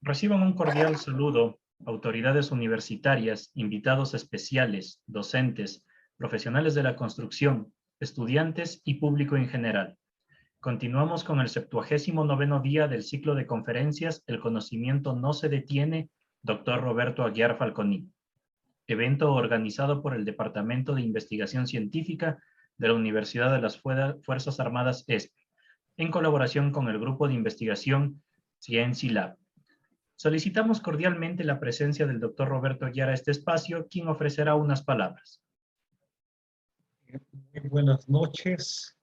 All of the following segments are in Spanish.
Reciban un cordial saludo, autoridades universitarias, invitados especiales, docentes, profesionales de la construcción, estudiantes y público en general. Continuamos con el 79º día del ciclo de conferencias El conocimiento no se detiene, Dr. Roberto Aguiar Falconi, evento organizado por el Departamento de Investigación Científica de la Universidad de las Fuerzas Armadas ESPE, en colaboración con el Grupo de Investigación Sciency Lab. Solicitamos cordialmente la presencia del doctor Roberto Aguiar a este espacio, quien ofrecerá unas palabras. Muy buenas noches.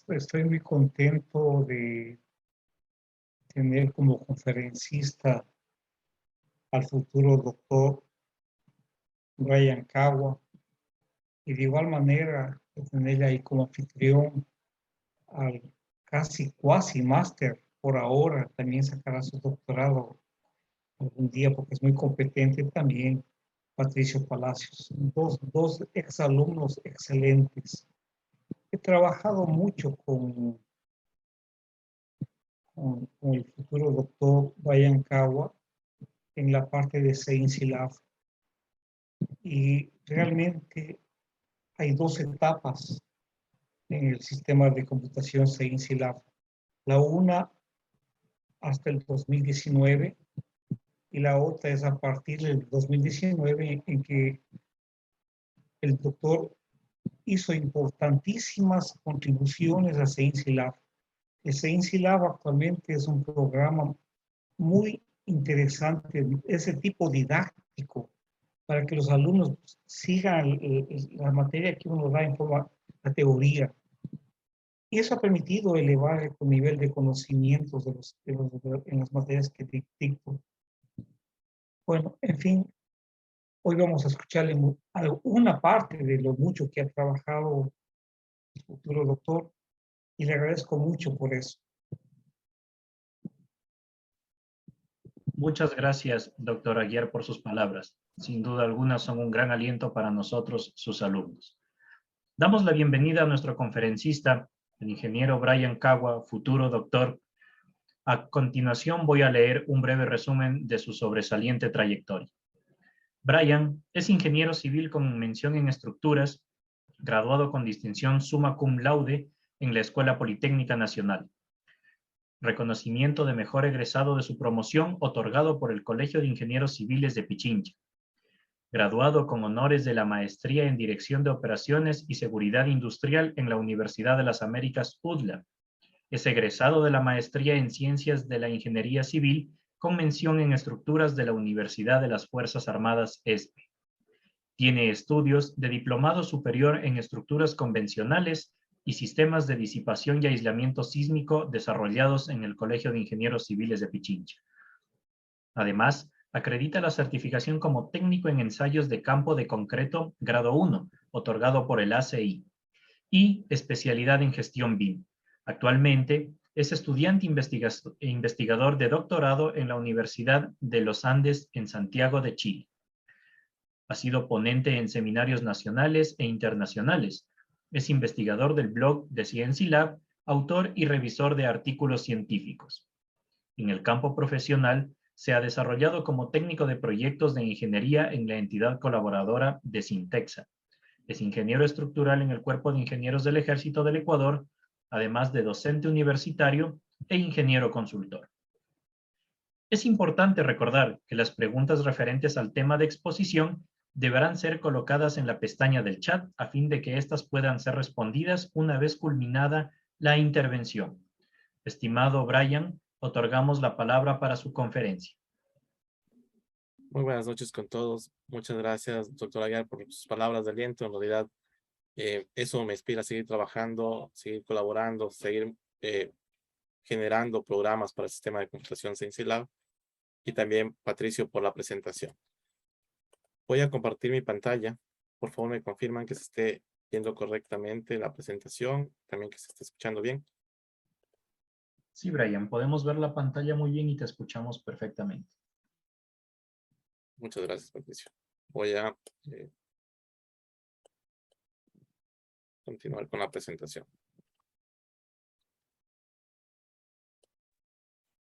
Estoy muy contento de tener como conferencista al futuro doctor Brian Cagua y de igual manera de tener ahí como anfitrión al cuasi máster por ahora. También sacará su doctorado algún día porque es muy competente también, Patricio Palacios. Dos exalumnos excelentes. He trabajado mucho con el futuro doctor Brian Cagua en la parte de Sciency Lab. Y realmente hay dos etapas en el sistema de computación Sciency Lab. La una hasta el 2019 y la otra es a partir del 2019 en que el doctor hizo importantísimas contribuciones a Sciency Lab. El Sciency Lab actualmente es un programa muy interesante, ese tipo didáctico, para que los alumnos sigan la materia que uno da en forma la teoría. Y eso ha permitido elevar el nivel de conocimientos en las materias que dicto. Bueno, en fin, hoy vamos a escucharle una parte de lo mucho que ha trabajado el futuro doctor y le agradezco mucho por eso. Muchas gracias, doctor Aguiar, por sus palabras. Sin duda alguna son un gran aliento para nosotros, sus alumnos. Damos la bienvenida a nuestro conferencista, el ingeniero Brian Cagua, futuro doctor. A continuación voy a leer un breve resumen de su sobresaliente trayectoria. Brian es ingeniero civil con mención en estructuras, graduado con distinción summa cum laude en la Escuela Politécnica Nacional. Reconocimiento de mejor egresado de su promoción otorgado por el Colegio de Ingenieros Civiles de Pichincha. Graduado con honores de la Maestría en Dirección de Operaciones y Seguridad Industrial en la Universidad de las Américas UDLA. Es egresado de la Maestría en Ciencias de la Ingeniería Civil con mención en Estructuras de la Universidad de las Fuerzas Armadas ESPE. Tiene estudios de diplomado superior en estructuras convencionales y sistemas de disipación y aislamiento sísmico desarrollados en el Colegio de Ingenieros Civiles de Pichincha. Además, acredita la certificación como técnico en ensayos de campo de concreto grado 1, otorgado por el ACI, y especialidad en gestión BIM. Actualmente es estudiante e investigador de doctorado en la Universidad de los Andes en Santiago de Chile. Ha sido ponente en seminarios nacionales e internacionales. Es investigador del blog de Sciency Lab, autor y revisor de artículos científicos. En el campo profesional, se ha desarrollado como técnico de proyectos de ingeniería en la entidad colaboradora de Sintexa. Es ingeniero estructural en el Cuerpo de Ingenieros del Ejército del Ecuador, además de docente universitario e ingeniero consultor. Es importante recordar que las preguntas referentes al tema de exposición deberán ser colocadas en la pestaña del chat a fin de que éstas puedan ser respondidas una vez culminada la intervención. Estimado Brian, otorgamos la palabra para su conferencia. Muy buenas noches con todos. Muchas gracias, doctor Aguiar, por sus palabras de aliento. En realidad, eso me inspira a seguir trabajando, seguir colaborando, seguir generando programas para el sistema de computación Sciency Lab. Y también, Patricio, por la presentación. Voy a compartir mi pantalla. Por favor, me confirman que se esté viendo correctamente la presentación, también que se esté escuchando bien. Sí, Brian, podemos ver la pantalla muy bien y te escuchamos perfectamente. Muchas gracias, Patricio. Voy a continuar con la presentación.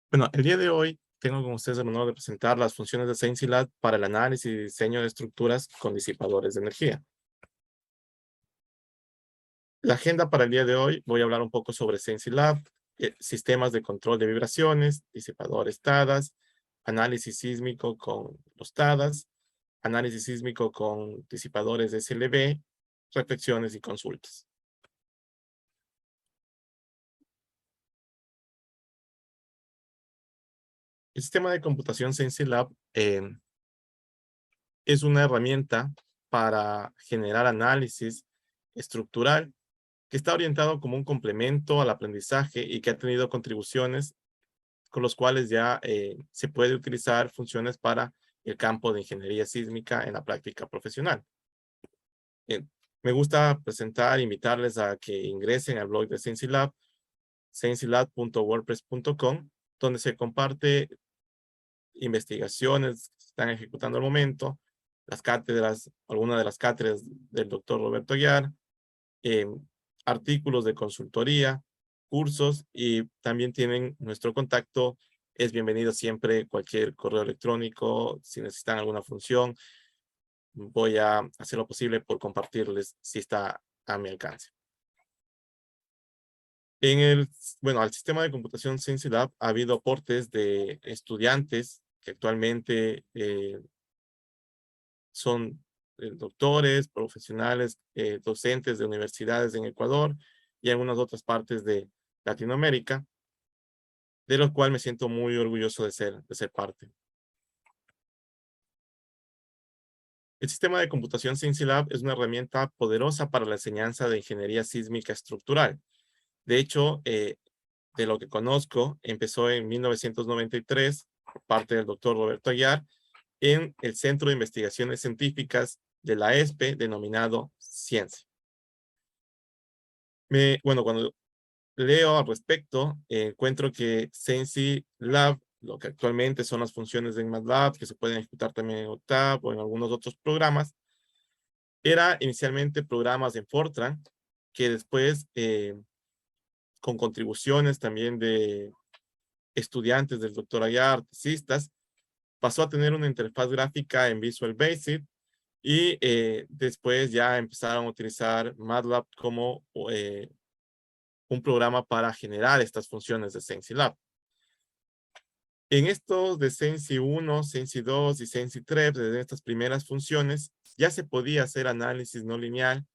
Bueno, el día de hoy tengo con ustedes el honor de presentar las funciones de SENSI-LAB para el análisis y diseño de estructuras con disipadores de energía. La agenda para el día de hoy, voy a hablar un poco sobre SENSI-LAB, sistemas de control de vibraciones, disipadores TADAS, análisis sísmico con los TADAS, análisis sísmico con disipadores SLB, reflexiones y consultas. El sistema de computación SENSI-LAB es una herramienta para generar análisis estructural que está orientado como un complemento al aprendizaje y que ha tenido contribuciones con los cuales ya se puede utilizar funciones para el campo de ingeniería sísmica en la práctica profesional. Me gusta presentar, invitarles a que ingresen al blog de SENSI-LAB, sensilab.wordpress.com, donde se comparte investigaciones que se están ejecutando al momento, las cátedras, algunas de las cátedras del doctor Roberto Aguiar, artículos de consultoría, cursos, y también tienen nuestro contacto. Es bienvenido siempre cualquier correo electrónico. Si necesitan alguna función, voy a hacer lo posible por compartirles si está a mi alcance. Al sistema de computación SENSI-LAB ha habido aportes de estudiantes que actualmente son doctores, profesionales, docentes de universidades en Ecuador y algunas otras partes de Latinoamérica, de lo cual me siento muy orgulloso de ser parte. El sistema de computación SENSI-LAB es una herramienta poderosa para la enseñanza de ingeniería sísmica estructural. De hecho, de lo que conozco, empezó en 1993 por parte del doctor Roberto Aguiar en el Centro de Investigaciones Científicas de la ESPE, denominado Ciencia. Cuando leo al respecto, encuentro que SENSI-LAB, lo que actualmente son las funciones de MATLAB, que se pueden ejecutar también en Octave o en algunos otros programas, era inicialmente programas en Fortran, que después, con contribuciones también de estudiantes del doctor Aguiar, tesistas, pasó a tener una interfaz gráfica en Visual Basic, y después ya empezaron a utilizar MATLAB como un programa para generar estas funciones de SENSI-LAB. En estos de SENSI 1, SENSI 2 y SENSI 3, desde estas primeras funciones, ya se podía hacer análisis no lineal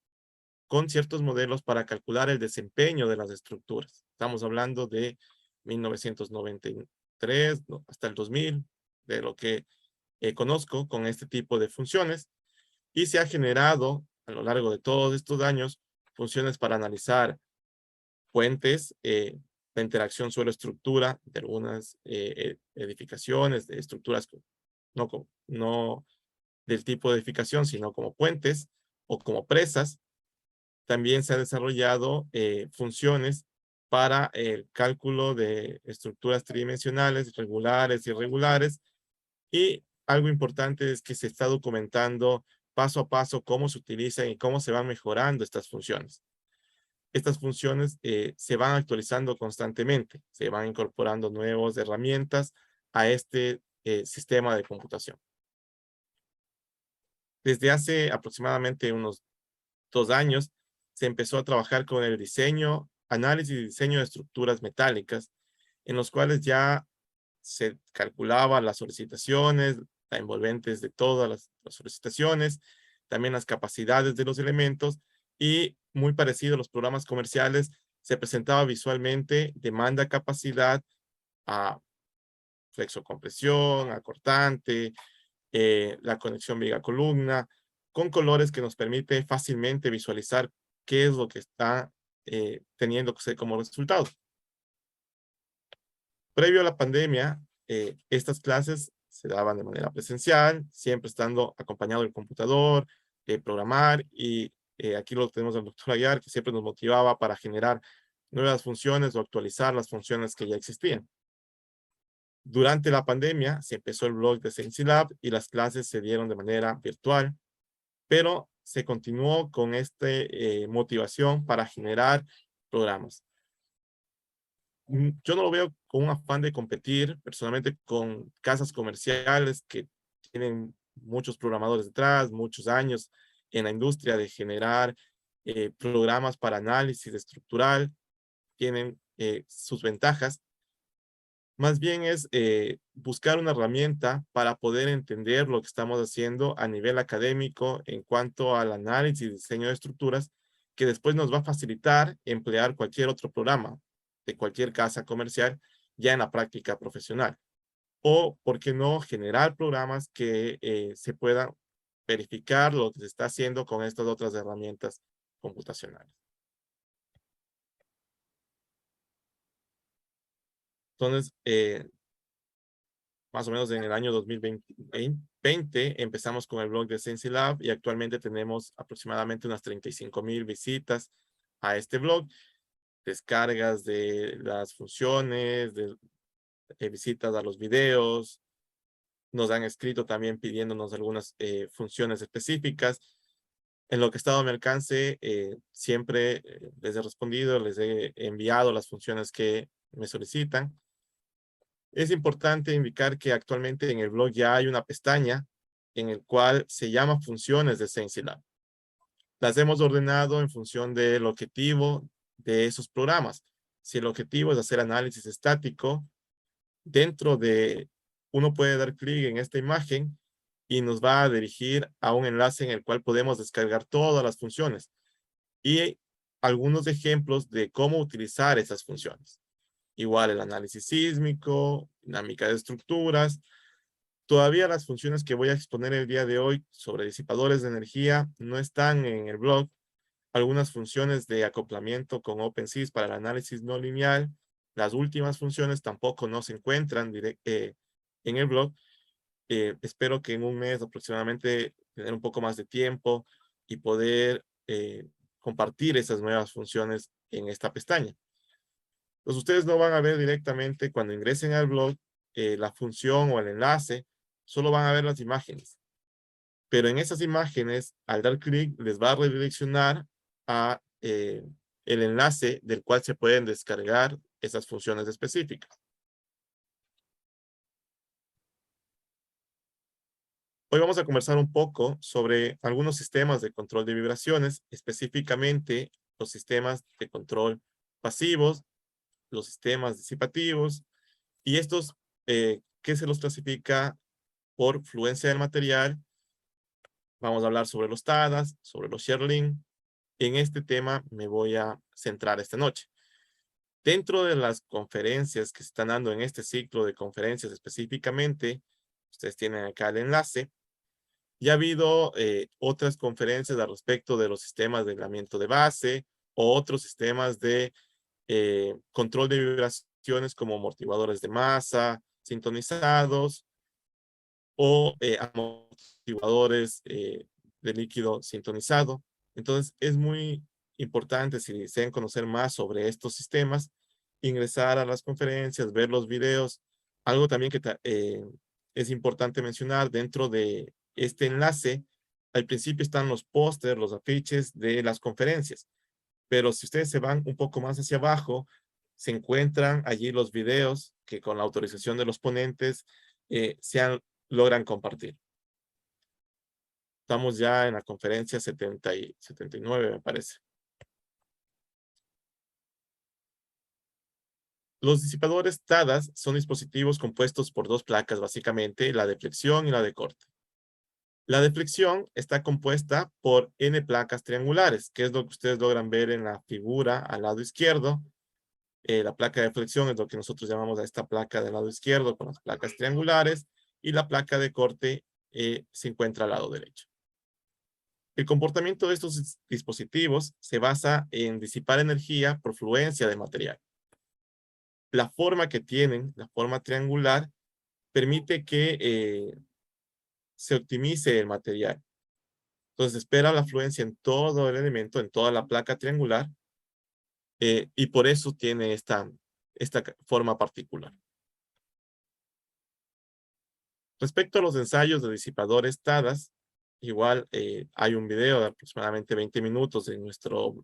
con ciertos modelos para calcular el desempeño de las estructuras. Estamos hablando de 1993 hasta el 2000, de lo que conozco con este tipo de funciones, y se ha generado a lo largo de todos estos años funciones para analizar puentes, la interacción suelo-estructura de algunas edificaciones, de estructuras no del tipo de edificación, sino como puentes o como presas. También se ha desarrollado funciones para el cálculo de estructuras tridimensionales, regulares y irregulares. Y algo importante es que se está documentando paso a paso cómo se utilizan y cómo se van mejorando estas funciones. Estas funciones se van actualizando constantemente, se van incorporando nuevas herramientas a este sistema de computación. Desde hace aproximadamente unos 2 años, se empezó a trabajar con el diseño, análisis y diseño de estructuras metálicas, en los cuales ya se calculaba las solicitaciones, las envolventes de todas las solicitaciones, también las capacidades de los elementos, y muy parecido a los programas comerciales, se presentaba visualmente demanda, capacidad, a flexocompresión, a cortante, la conexión viga-columna, con colores que nos permite fácilmente visualizar qué es lo que está teniendo que ser como resultado. Previo a la pandemia, estas clases se daban de manera presencial, siempre estando acompañado del computador, programar, y aquí lo tenemos al doctor Aguiar, que siempre nos motivaba para generar nuevas funciones o actualizar las funciones que ya existían. Durante la pandemia se empezó el blog de SENSI-LAB y las clases se dieron de manera virtual, pero se continuó con esta motivación para generar programas. yo no lo veo con un afán de competir personalmente con casas comerciales que tienen muchos programadores detrás, muchos años en la industria de generar programas para análisis estructural, tienen sus ventajas. Más bien es buscar una herramienta para poder entender lo que estamos haciendo a nivel académico en cuanto al análisis y diseño de estructuras, que después nos va a facilitar emplear cualquier otro programa de cualquier casa comercial ya en la práctica profesional. O, ¿por qué no, generar programas que se puedan verificar lo que se está haciendo con estas otras herramientas computacionales? Entonces, más o menos en el año 2020 empezamos con el blog de SensiLab y actualmente tenemos aproximadamente unas 35,000 visitas a este blog, descargas de las funciones, visitas a los videos. Nos han escrito también pidiéndonos algunas funciones específicas. En lo que ha estado a mi alcance, siempre les he respondido, les he enviado las funciones que me solicitan. Es importante indicar que actualmente en el blog ya hay una pestaña en el cual se llama funciones de SensiLab. Las hemos ordenado en función del objetivo de esos programas. Si el objetivo es hacer análisis estático, dentro de, uno puede dar clic en esta imagen y nos va a dirigir a un enlace en el cual podemos descargar todas las funciones y algunos ejemplos de cómo utilizar esas funciones. Igual el análisis sísmico, dinámica de estructuras. Todavía las funciones que voy a exponer el día de hoy sobre disipadores de energía no están en el blog. Algunas funciones de acoplamiento con OpenSys para el análisis no lineal. Las últimas funciones tampoco no se encuentran en el blog. Espero que en un mes aproximadamente tener un poco más de tiempo y poder compartir esas nuevas funciones en esta pestaña. Pues ustedes no van a ver directamente cuando ingresen al blog la función o el enlace, solo van a ver las imágenes. Pero en esas imágenes, al dar clic, les va a redireccionar a el enlace del cual se pueden descargar esas funciones específicas. Hoy vamos a conversar un poco sobre algunos sistemas de control de vibraciones, específicamente los sistemas de control pasivos, los sistemas disipativos, y estos que se los clasifica por fluencia del material. Vamos a hablar sobre los TADAS, sobre los Sherlin. En este tema me voy a centrar esta noche. Dentro de las conferencias que se están dando en este ciclo de conferencias específicamente, ustedes tienen acá el enlace. Ya ha habido otras conferencias al respecto de los sistemas de aislamiento de base o otros sistemas de control de vibraciones como amortiguadores de masa, sintonizados o amortiguadores de líquido sintonizado. Entonces es muy importante, si desean conocer más sobre estos sistemas, ingresar a las conferencias, ver los videos. Algo también que es importante mencionar dentro de este enlace, al principio están los pósters, los afiches de las conferencias. Pero si ustedes se van un poco más hacia abajo, se encuentran allí los videos que con la autorización de los ponentes logran compartir. Estamos ya en la conferencia 70 y 79, me parece. Los disipadores TADAS son dispositivos compuestos por dos placas, básicamente, la de flexión y la de corte. La de flexión está compuesta por N placas triangulares, que es lo que ustedes logran ver en la figura al lado izquierdo. La placa de flexión es lo que nosotros llamamos a esta placa del lado izquierdo con las placas triangulares, y la placa de corte se encuentra al lado derecho. El comportamiento de estos dispositivos se basa en disipar energía por fluencia de material. La forma que tienen, la forma triangular, permite que se optimice el material. Entonces espera la fluencia en todo el elemento, en toda la placa triangular, y por eso tiene esta forma particular. Respecto a los ensayos de disipadores TADAS, igual hay un video de aproximadamente 20 minutos en nuestro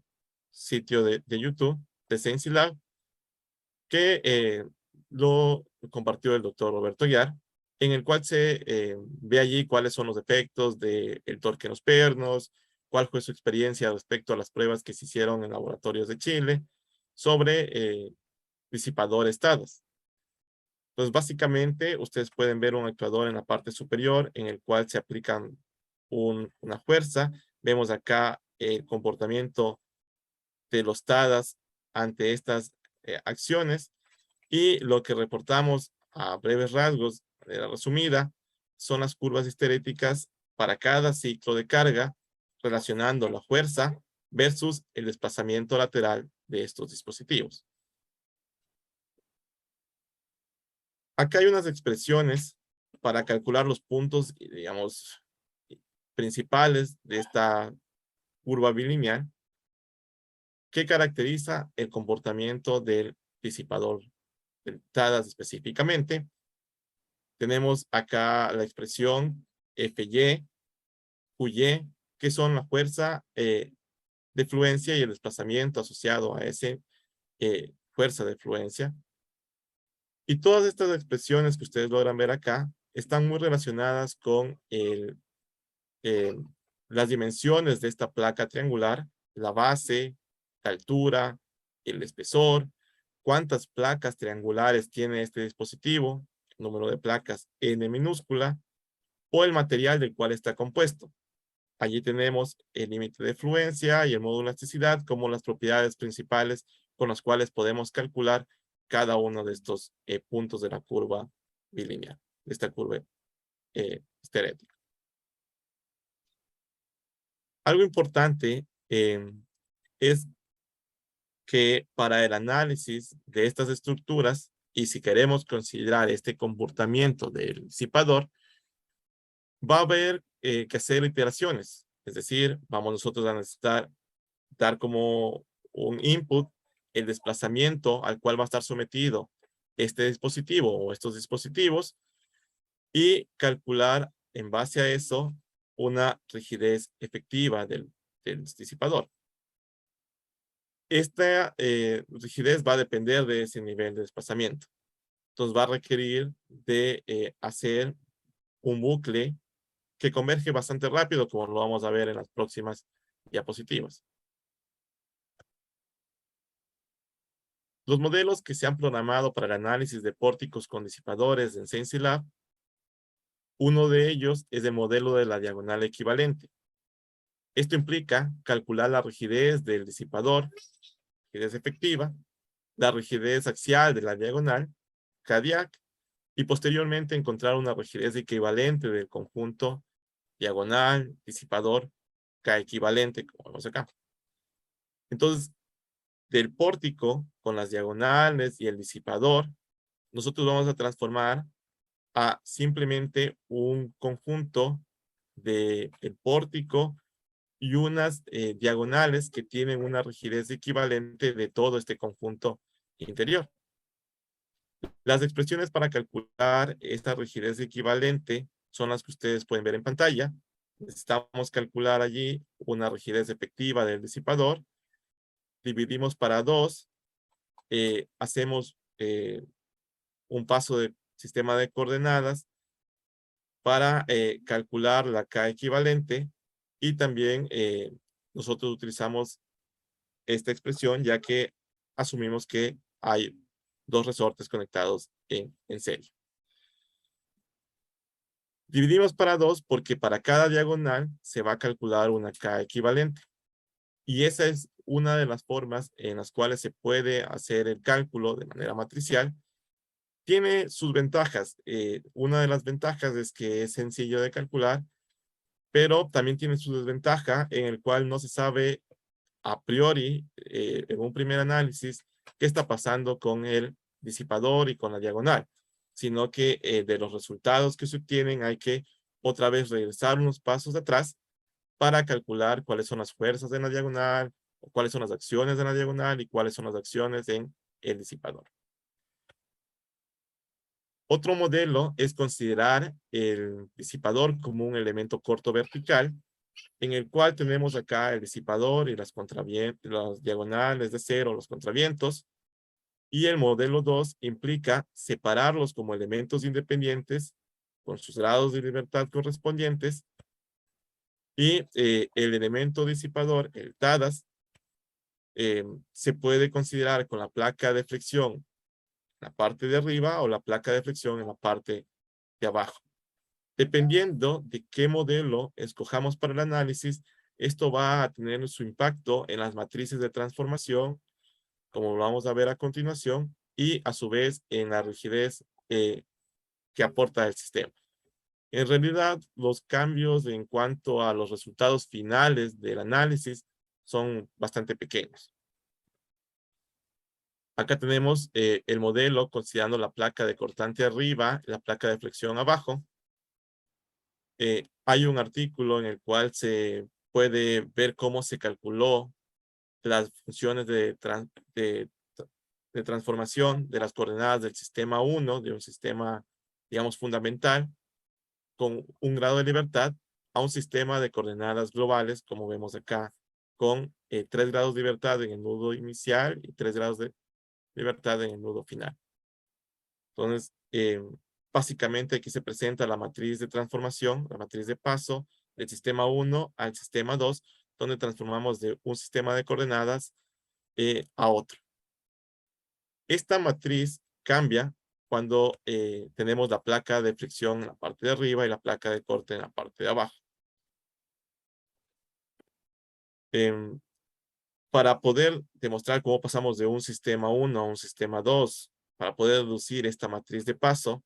sitio de YouTube de SensiLab que lo compartió el doctor Roberto Aguiar, en el cual se ve allí cuáles son los efectos del torque en los pernos, cuál fue su experiencia respecto a las pruebas que se hicieron en laboratorios de Chile sobre disipadores TADAS. Entonces, básicamente, ustedes pueden ver un actuador en la parte superior en el cual se aplican una fuerza. Vemos acá el comportamiento de los TADAS ante estas acciones, y lo que reportamos a breves rasgos, de manera resumida, son las curvas histeréticas para cada ciclo de carga, relacionando la fuerza versus el desplazamiento lateral de estos dispositivos. Acá hay unas expresiones para calcular los puntos, digamos, principales de esta curva bilineal que caracteriza el comportamiento del disipador, del TADAS específicamente. Tenemos acá la expresión FY, QY, que son la fuerza de fluencia y el desplazamiento asociado a esa fuerza de fluencia. Y todas estas expresiones que ustedes logran ver acá están muy relacionadas con las dimensiones de esta placa triangular, la base, la altura, el espesor, cuántas placas triangulares tiene este dispositivo, número de placas n minúscula, o el material del cual está compuesto. Allí tenemos el límite de fluencia y el módulo de elasticidad como las propiedades principales con las cuales podemos calcular cada uno de estos puntos de la curva bilineal, de esta curva histerética. Algo importante es que para el análisis de estas estructuras, y si queremos considerar este comportamiento del disipador, va a haber que hacer iteraciones. Es decir, vamos nosotros a necesitar dar como un input el desplazamiento al cual va a estar sometido este dispositivo o estos dispositivos, y calcular en base a eso una rigidez efectiva del disipador. Esta rigidez va a depender de ese nivel de desplazamiento. Entonces va a requerir de hacer un bucle que converge bastante rápido, como lo vamos a ver en las próximas diapositivas. Los modelos que se han programado para el análisis de pórticos con disipadores en SensiLab, uno de ellos es el modelo de la diagonal equivalente. Esto implica calcular la rigidez del disipador, rigidez efectiva, la rigidez axial de la diagonal, KDIAC, y posteriormente encontrar una rigidez equivalente del conjunto diagonal, disipador, K equivalente, como vemos acá. Entonces, del pórtico con las diagonales y el disipador, nosotros vamos a transformar a simplemente un conjunto del pórtico y unas diagonales que tienen una rigidez equivalente de todo este conjunto interior. Las expresiones para calcular esta rigidez equivalente son las que ustedes pueden ver en pantalla. Necesitamos calcular allí una rigidez efectiva del disipador. Dividimos para 2. Hacemos un paso de sistema de coordenadas para calcular la K equivalente, y también nosotros utilizamos esta expresión ya que asumimos que hay dos resortes conectados en serie. Dividimos para 2 porque para cada diagonal se va a calcular una K equivalente. Y esa es una de las formas en las cuales se puede hacer el cálculo de manera matricial. Tiene sus ventajas. Una de las ventajas es que es sencillo de calcular, pero también tiene su desventaja en el cual no se sabe a priori, en un primer análisis, qué está pasando con el disipador y con la diagonal, sino que de los resultados que se obtienen hay que otra vez regresar unos pasos atrás para calcular cuáles son las fuerzas en la diagonal, o cuáles son las acciones en la diagonal y cuáles son las acciones en el disipador. Otro modelo es considerar el disipador como un elemento corto vertical, en el cual tenemos acá el disipador y las diagonales de cero, los contravientos. Y el modelo 2 implica separarlos como elementos independientes con sus grados de libertad correspondientes. Y el elemento disipador, el TADAS, se puede considerar con la placa de flexión en la parte de arriba o la placa de flexión en la parte de abajo. Dependiendo de qué modelo escojamos para el análisis, esto va a tener su impacto en las matrices de transformación, como vamos a ver a continuación, y a su vez en la rigidez que aporta el sistema. En realidad, los cambios en cuanto a los resultados finales del análisis son bastante pequeños. Acá tenemos el modelo considerando la placa de cortante arriba, la placa de flexión abajo. Hay un artículo en el cual se puede ver cómo se calculó las funciones de transformación de las coordenadas del sistema 1, de un sistema, digamos, fundamental, con un grado de libertad, a un sistema de coordenadas globales, como vemos acá, con 3 grados de libertad en el nudo inicial y 3 grados de libertad en el nudo final. Entonces, básicamente aquí se presenta la matriz de transformación, la matriz de paso del sistema 1 al sistema 2, donde transformamos de un sistema de coordenadas a otro. Esta matriz cambia cuando tenemos la placa de fricción en la parte de arriba y la placa de corte en la parte de abajo. Para poder demostrar cómo pasamos de un sistema 1 a un sistema 2, para poder deducir esta matriz de paso,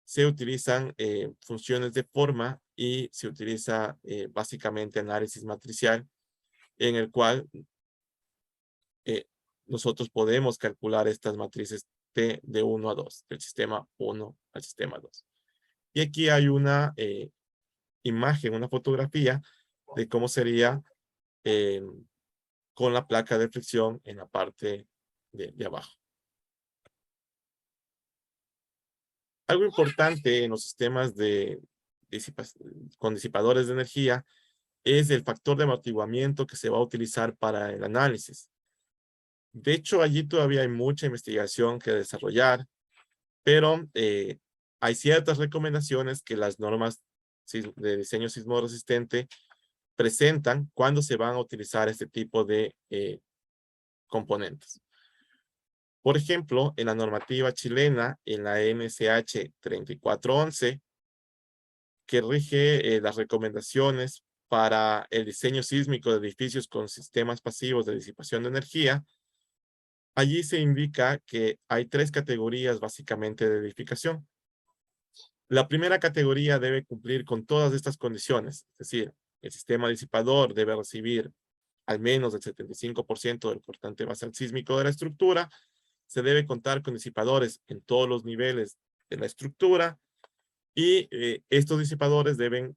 se utilizan funciones de forma y se utiliza básicamente análisis matricial, en el cual nosotros podemos calcular estas matrices T de 1 a 2, del sistema 1 al sistema 2. Y aquí hay una imagen, una fotografía de cómo sería con la placa de fricción en la parte de abajo. Algo importante en los sistemas con disipadores de energía es el factor de amortiguamiento que se va a utilizar para el análisis. De hecho, allí todavía hay mucha investigación que desarrollar, pero hay ciertas recomendaciones que las normas de diseño sismo resistente presentan cuando se van a utilizar este tipo de componentes. Por ejemplo, en la normativa chilena, en la NSH 3411, que rige las recomendaciones para el diseño sísmico de edificios con sistemas pasivos de disipación de energía, allí se indica que hay 3 categorías básicamente de edificación. La primera categoría debe cumplir con todas estas condiciones, es decir, el sistema disipador debe recibir al menos el 75% del cortante basal sísmico de la estructura, se debe contar con disipadores en todos los niveles de la estructura y estos disipadores deben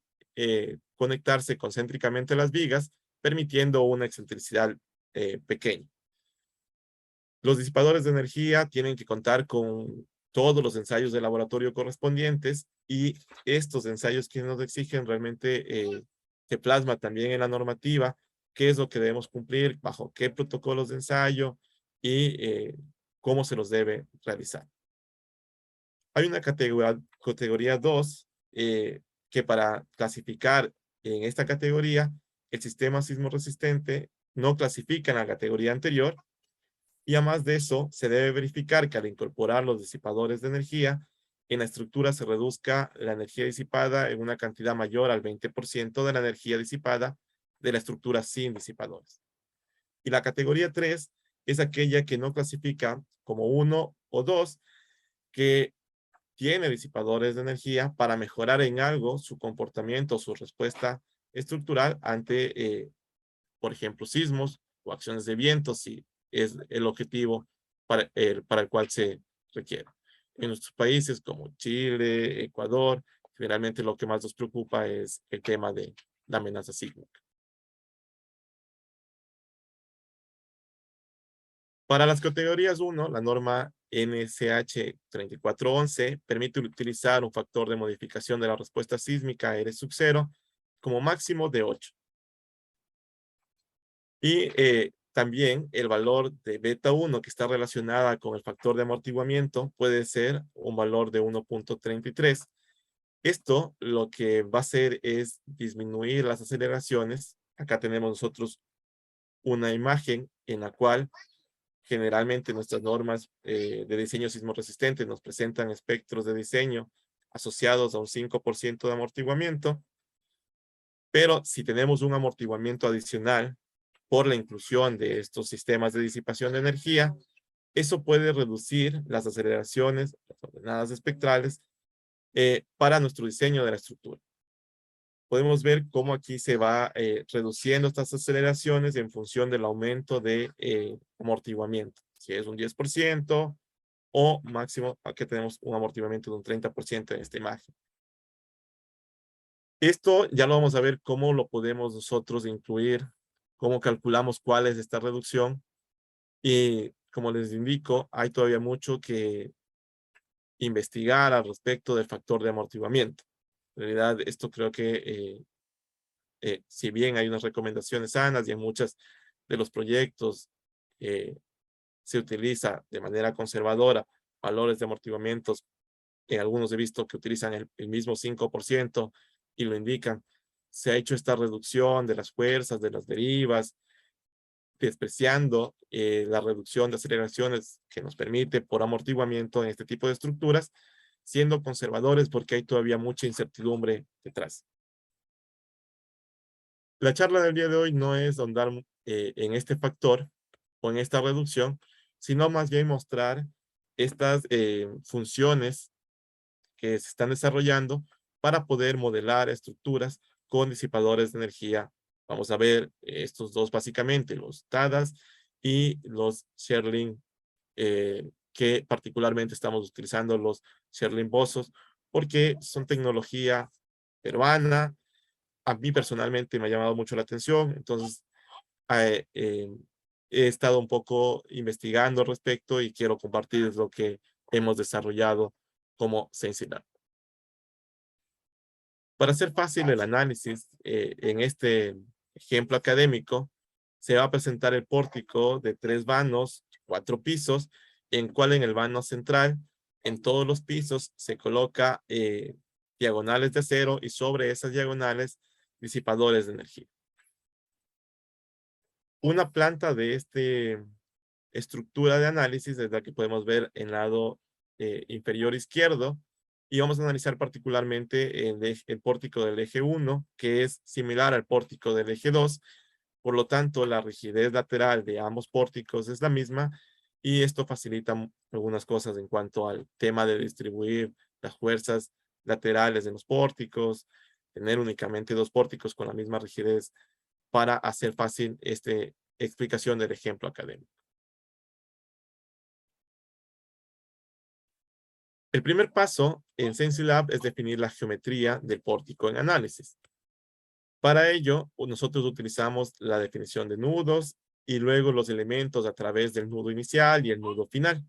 conectarse concéntricamente a las vigas, permitiendo una excentricidad pequeña. Los disipadores de energía tienen que contar con todos los ensayos de laboratorio correspondientes y estos ensayos que nos exigen realmente se plasma también en la normativa qué es lo que debemos cumplir, bajo qué protocolos de ensayo y cómo se los debe realizar. Hay una categoría 2 que para clasificar en esta categoría el sistema sismo resistente no clasifica en la categoría anterior. Y además de eso, se debe verificar que al incorporar los disipadores de energía, en la estructura se reduzca la energía disipada en una cantidad mayor al 20% de la energía disipada de la estructura sin disipadores. Y la categoría 3 es aquella que no clasifica como 1 o 2, que tiene disipadores de energía para mejorar en algo su comportamiento, su respuesta estructural ante, por ejemplo, sismos o acciones de viento, si es el objetivo para el cual se requiere. En nuestros países como Chile, Ecuador, generalmente lo que más nos preocupa es el tema de la amenaza sísmica. Para las categorías 1, la norma NSH 3411 permite utilizar un factor de modificación de la respuesta sísmica R sub 0 como máximo de 8. Y También el valor de beta 1 que está relacionada con el factor de amortiguamiento puede ser un valor de 1.33. Esto lo que va a hacer es disminuir las aceleraciones. Acá tenemos nosotros una imagen en la cual generalmente nuestras normas de diseño sismo resistente nos presentan espectros de diseño asociados a un 5% de amortiguamiento. Pero si tenemos un amortiguamiento adicional por la inclusión de estos sistemas de disipación de energía, eso puede reducir las aceleraciones, las ordenadas espectrales, para nuestro diseño de la estructura. Podemos ver cómo aquí se va reduciendo estas aceleraciones en función del aumento de amortiguamiento. Si es un 10% o máximo, aquí tenemos un amortiguamiento de un 30% en esta imagen. Esto ya lo vamos a ver cómo lo podemos nosotros incluir, cómo calculamos cuál es esta reducción. Y como les indico, hay todavía mucho que investigar al respecto del factor de amortiguamiento. En realidad, esto creo que si bien hay unas recomendaciones sanas y en muchos de los proyectos se utiliza de manera conservadora valores de amortiguamientos, en algunos he visto que utilizan el mismo 5% y lo indican, se ha hecho esta reducción de las fuerzas, de las derivas, despreciando la reducción de aceleraciones que nos permite por amortiguamiento en este tipo de estructuras, siendo conservadores porque hay todavía mucha incertidumbre detrás. La charla del día de hoy no es ahondar en este factor o en esta reducción, sino más bien mostrar estas funciones que se están desarrollando para poder modelar estructuras con disipadores de energía. Vamos a ver estos dos básicamente, los TADAS y los Sherling, que particularmente estamos utilizando los Sherling Bozos, porque son tecnología peruana. A mí personalmente me ha llamado mucho la atención, entonces he estado un poco investigando al respecto y quiero compartir lo que hemos desarrollado como SensiLab. Para hacer fácil el análisis, en este ejemplo académico, se va a presentar el pórtico de 3 vanos, 4 pisos, en cual en el vano central, en todos los pisos, se coloca diagonales de acero y sobre esas diagonales, disipadores de energía. Una planta de esta estructura de análisis es la que podemos ver en el lado inferior izquierdo, y vamos a analizar particularmente el pórtico del eje 1, que es similar al pórtico del eje 2. Por lo tanto, la rigidez lateral de ambos pórticos es la misma, y esto facilita algunas cosas en cuanto al tema de distribuir las fuerzas laterales en los pórticos, tener únicamente 2 pórticos con la misma rigidez para hacer fácil esta explicación del ejemplo académico. El primer paso en SensiLab es definir la geometría del pórtico en análisis. Para ello, nosotros utilizamos la definición de nudos y luego los elementos a través del nudo inicial y el nudo final.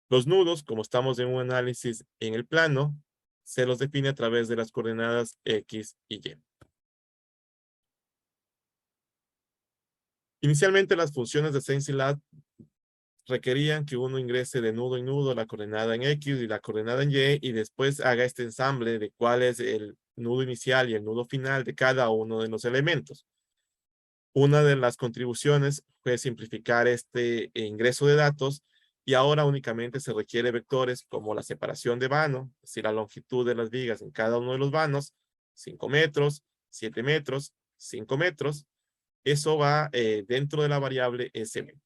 Los nudos, como estamos en un análisis en el plano, se los define a través de las coordenadas X y Y. Inicialmente, las funciones de SensiLab requerían que uno ingrese de nudo en nudo la coordenada en X y la coordenada en Y, y después haga este ensamble de cuál es el nudo inicial y el nudo final de cada uno de los elementos. Una de las contribuciones fue simplificar este ingreso de datos, y ahora únicamente se requiere vectores como la separación de vano, es decir, la longitud de las vigas en cada uno de los vanos, 5 metros, 7 metros, 5 metros. Eso va dentro de la variable SB.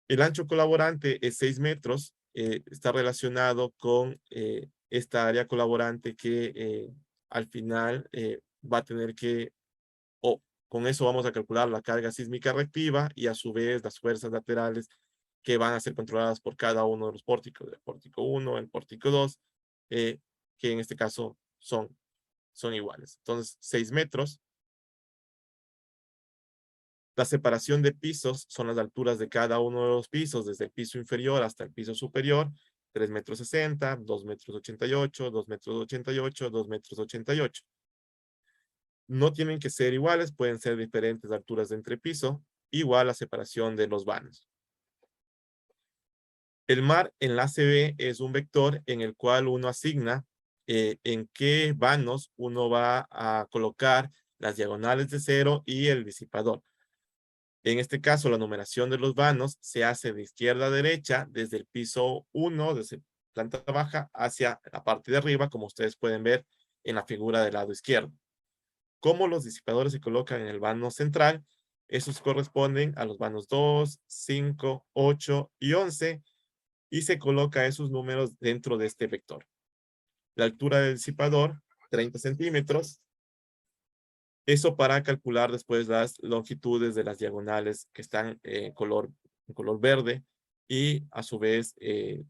El ancho colaborante es 6 metros, está relacionado con esta área colaborante que al final va a tener que, con eso vamos a calcular la carga sísmica reactiva y a su vez las fuerzas laterales que van a ser controladas por cada uno de los pórticos, el pórtico 1, el pórtico 2, que en este caso son iguales. Entonces, 6 metros. La separación de pisos son las alturas de cada uno de los pisos, desde el piso inferior hasta el piso superior, 3 metros 60, 2 metros 88, 2 metros 88, 2 metros 88. no tienen que ser iguales, pueden ser diferentes alturas de entrepiso, igual la separación de los vanos. El mar enlace B es un vector en el cual uno asigna en qué vanos uno va a colocar las diagonales de cero y el disipador. En este caso, la numeración de los vanos se hace de izquierda a derecha, desde el piso 1, desde planta baja, hacia la parte de arriba, como ustedes pueden ver en la figura del lado izquierdo. Como los disipadores se colocan en el vano central, esos corresponden a los vanos 2, 5, 8 y 11, y se coloca esos números dentro de este vector. La altura del disipador, 30 centímetros. Eso para calcular después las longitudes de las diagonales que están en color verde, y a su vez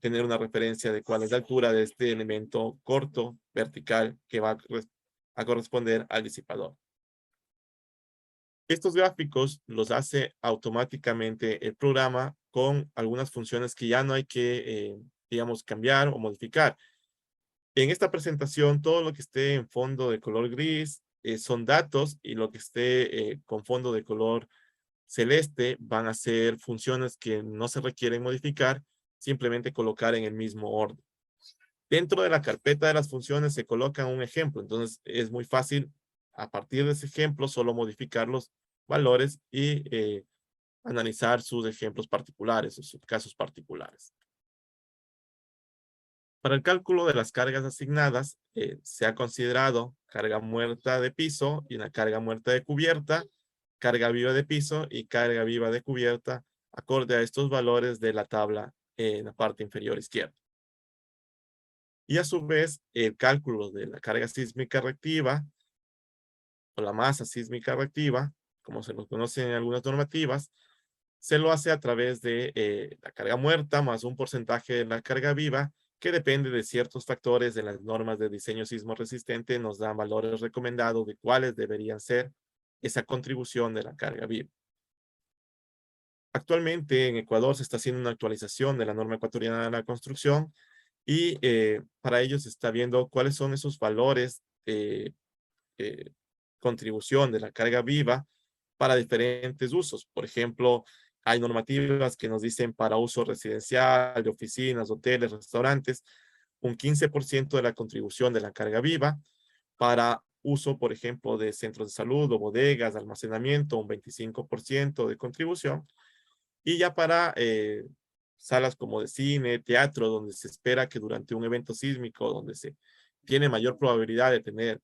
tener una referencia de cuál es la altura de este elemento corto vertical que va a corresponder al disipador. Estos gráficos los hace automáticamente el programa con algunas funciones que ya no hay que, digamos, cambiar o modificar. En esta presentación, todo lo que esté en fondo de color gris son datos, y lo que esté con fondo de color celeste van a ser funciones que no se requieren modificar, simplemente colocar en el mismo orden. Dentro de la carpeta de las funciones se coloca un ejemplo, entonces es muy fácil a partir de ese ejemplo solo modificar los valores y analizar sus ejemplos particulares o sus casos particulares. Para el cálculo de las cargas asignadas, se ha considerado carga muerta de piso y una carga muerta de cubierta, carga viva de piso y carga viva de cubierta, acorde a estos valores de la tabla en la parte inferior izquierda. Y a su vez, el cálculo de la carga sísmica reactiva o la masa sísmica reactiva, como se lo conoce en algunas normativas, se lo hace a través de la carga muerta más un porcentaje de la carga viva, que depende de ciertos factores de las normas de diseño sismo resistente, nos dan valores recomendados de cuáles deberían ser esa contribución de la carga viva. Actualmente en Ecuador se está haciendo una actualización de la norma ecuatoriana de la construcción, y para ello se está viendo cuáles son esos valores de contribución de la carga viva para diferentes usos. Por ejemplo, hay normativas que nos dicen para uso residencial, de oficinas, hoteles, restaurantes, un 15% de la contribución de la carga viva. Para uso, por ejemplo, de centros de salud o bodegas, almacenamiento, un 25% de contribución. Y ya para salas como de cine, teatro, donde se espera que durante un evento sísmico, donde se tiene mayor probabilidad de tener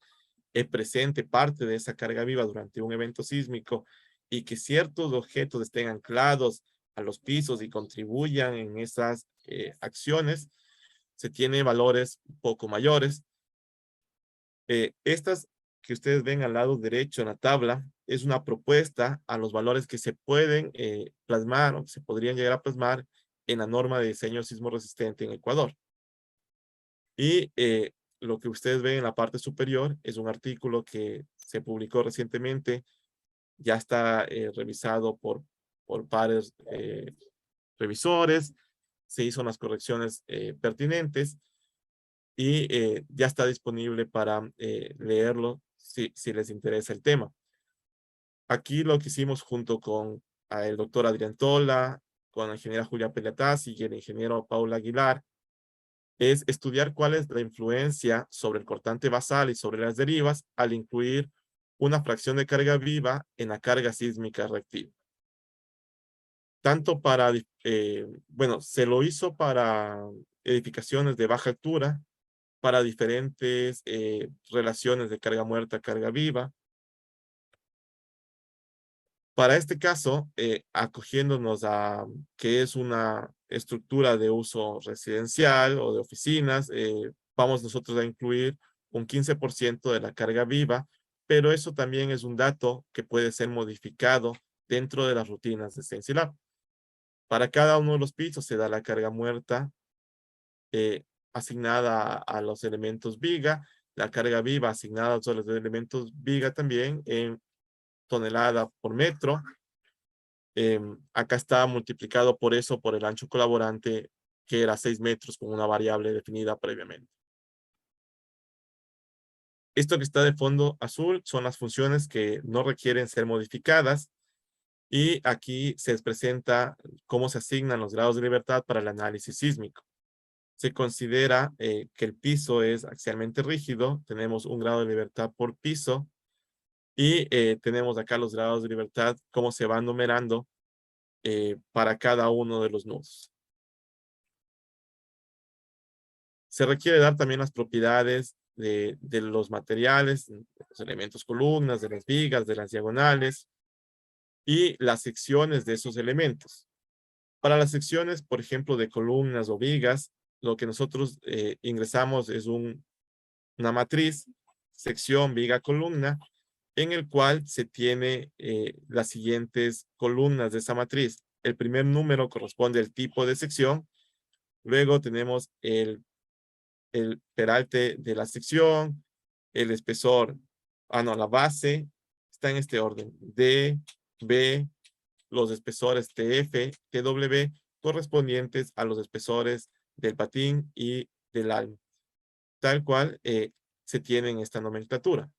presente parte de esa carga viva durante un evento sísmico, y que ciertos objetos estén anclados a los pisos y contribuyan en esas acciones, se tiene valores un poco mayores. Estas que ustedes ven al lado derecho en la tabla es una propuesta a los valores que se pueden plasmar o que se podrían llegar a plasmar en la norma de diseño sismo resistente en Ecuador. Y lo que ustedes ven en la parte superior es un artículo que se publicó recientemente, ya está revisado por pares revisores, se hizo unas correcciones pertinentes, y ya está disponible para leerlo si les interesa el tema. Aquí lo que hicimos junto con el doctor Adrián Tola, con la ingeniera Julia Peliataz y el ingeniero Paula Aguilar, es estudiar cuál es la influencia sobre el cortante basal y sobre las derivas al incluir una fracción de carga viva en la carga sísmica reactiva. Tanto para, bueno, se lo hizo para edificaciones de baja altura, para diferentes relaciones de carga muerta, carga viva. Para este caso, acogiéndonos a que es una estructura de uso residencial o de oficinas, vamos nosotros a incluir un 15% de la carga viva, pero eso también es un dato que puede ser modificado dentro de las rutinas de Stencilab. Para cada uno de los pisos se da la carga muerta asignada a los elementos viga, la carga viva asignada a los elementos viga también en tonelada por metro. Acá está multiplicado por eso, por el ancho colaborante, que era 6 metros con una variable definida previamente. Esto que está de fondo azul son las funciones que no requieren ser modificadas. Y aquí se presenta cómo se asignan los grados de libertad para el análisis sísmico. Se considera que el piso es axialmente rígido. Tenemos un grado de libertad por piso. Y tenemos acá los grados de libertad, cómo se van numerando para cada uno de los nudos. Se requiere dar también las propiedades de los materiales, de los elementos columnas, de las vigas, de las diagonales y las secciones de esos elementos. Para las secciones, por ejemplo, de columnas o vigas, lo que nosotros ingresamos es una matriz, sección, viga, columna, en el cual se tiene las siguientes columnas de esa matriz. El primer número corresponde al tipo de sección. Luego tenemos el peralte de la sección, el espesor, la base, está en este orden, D, B, los espesores TF, TW, correspondientes a los espesores del patín y del alma, tal cual se tiene en esta nomenclatura.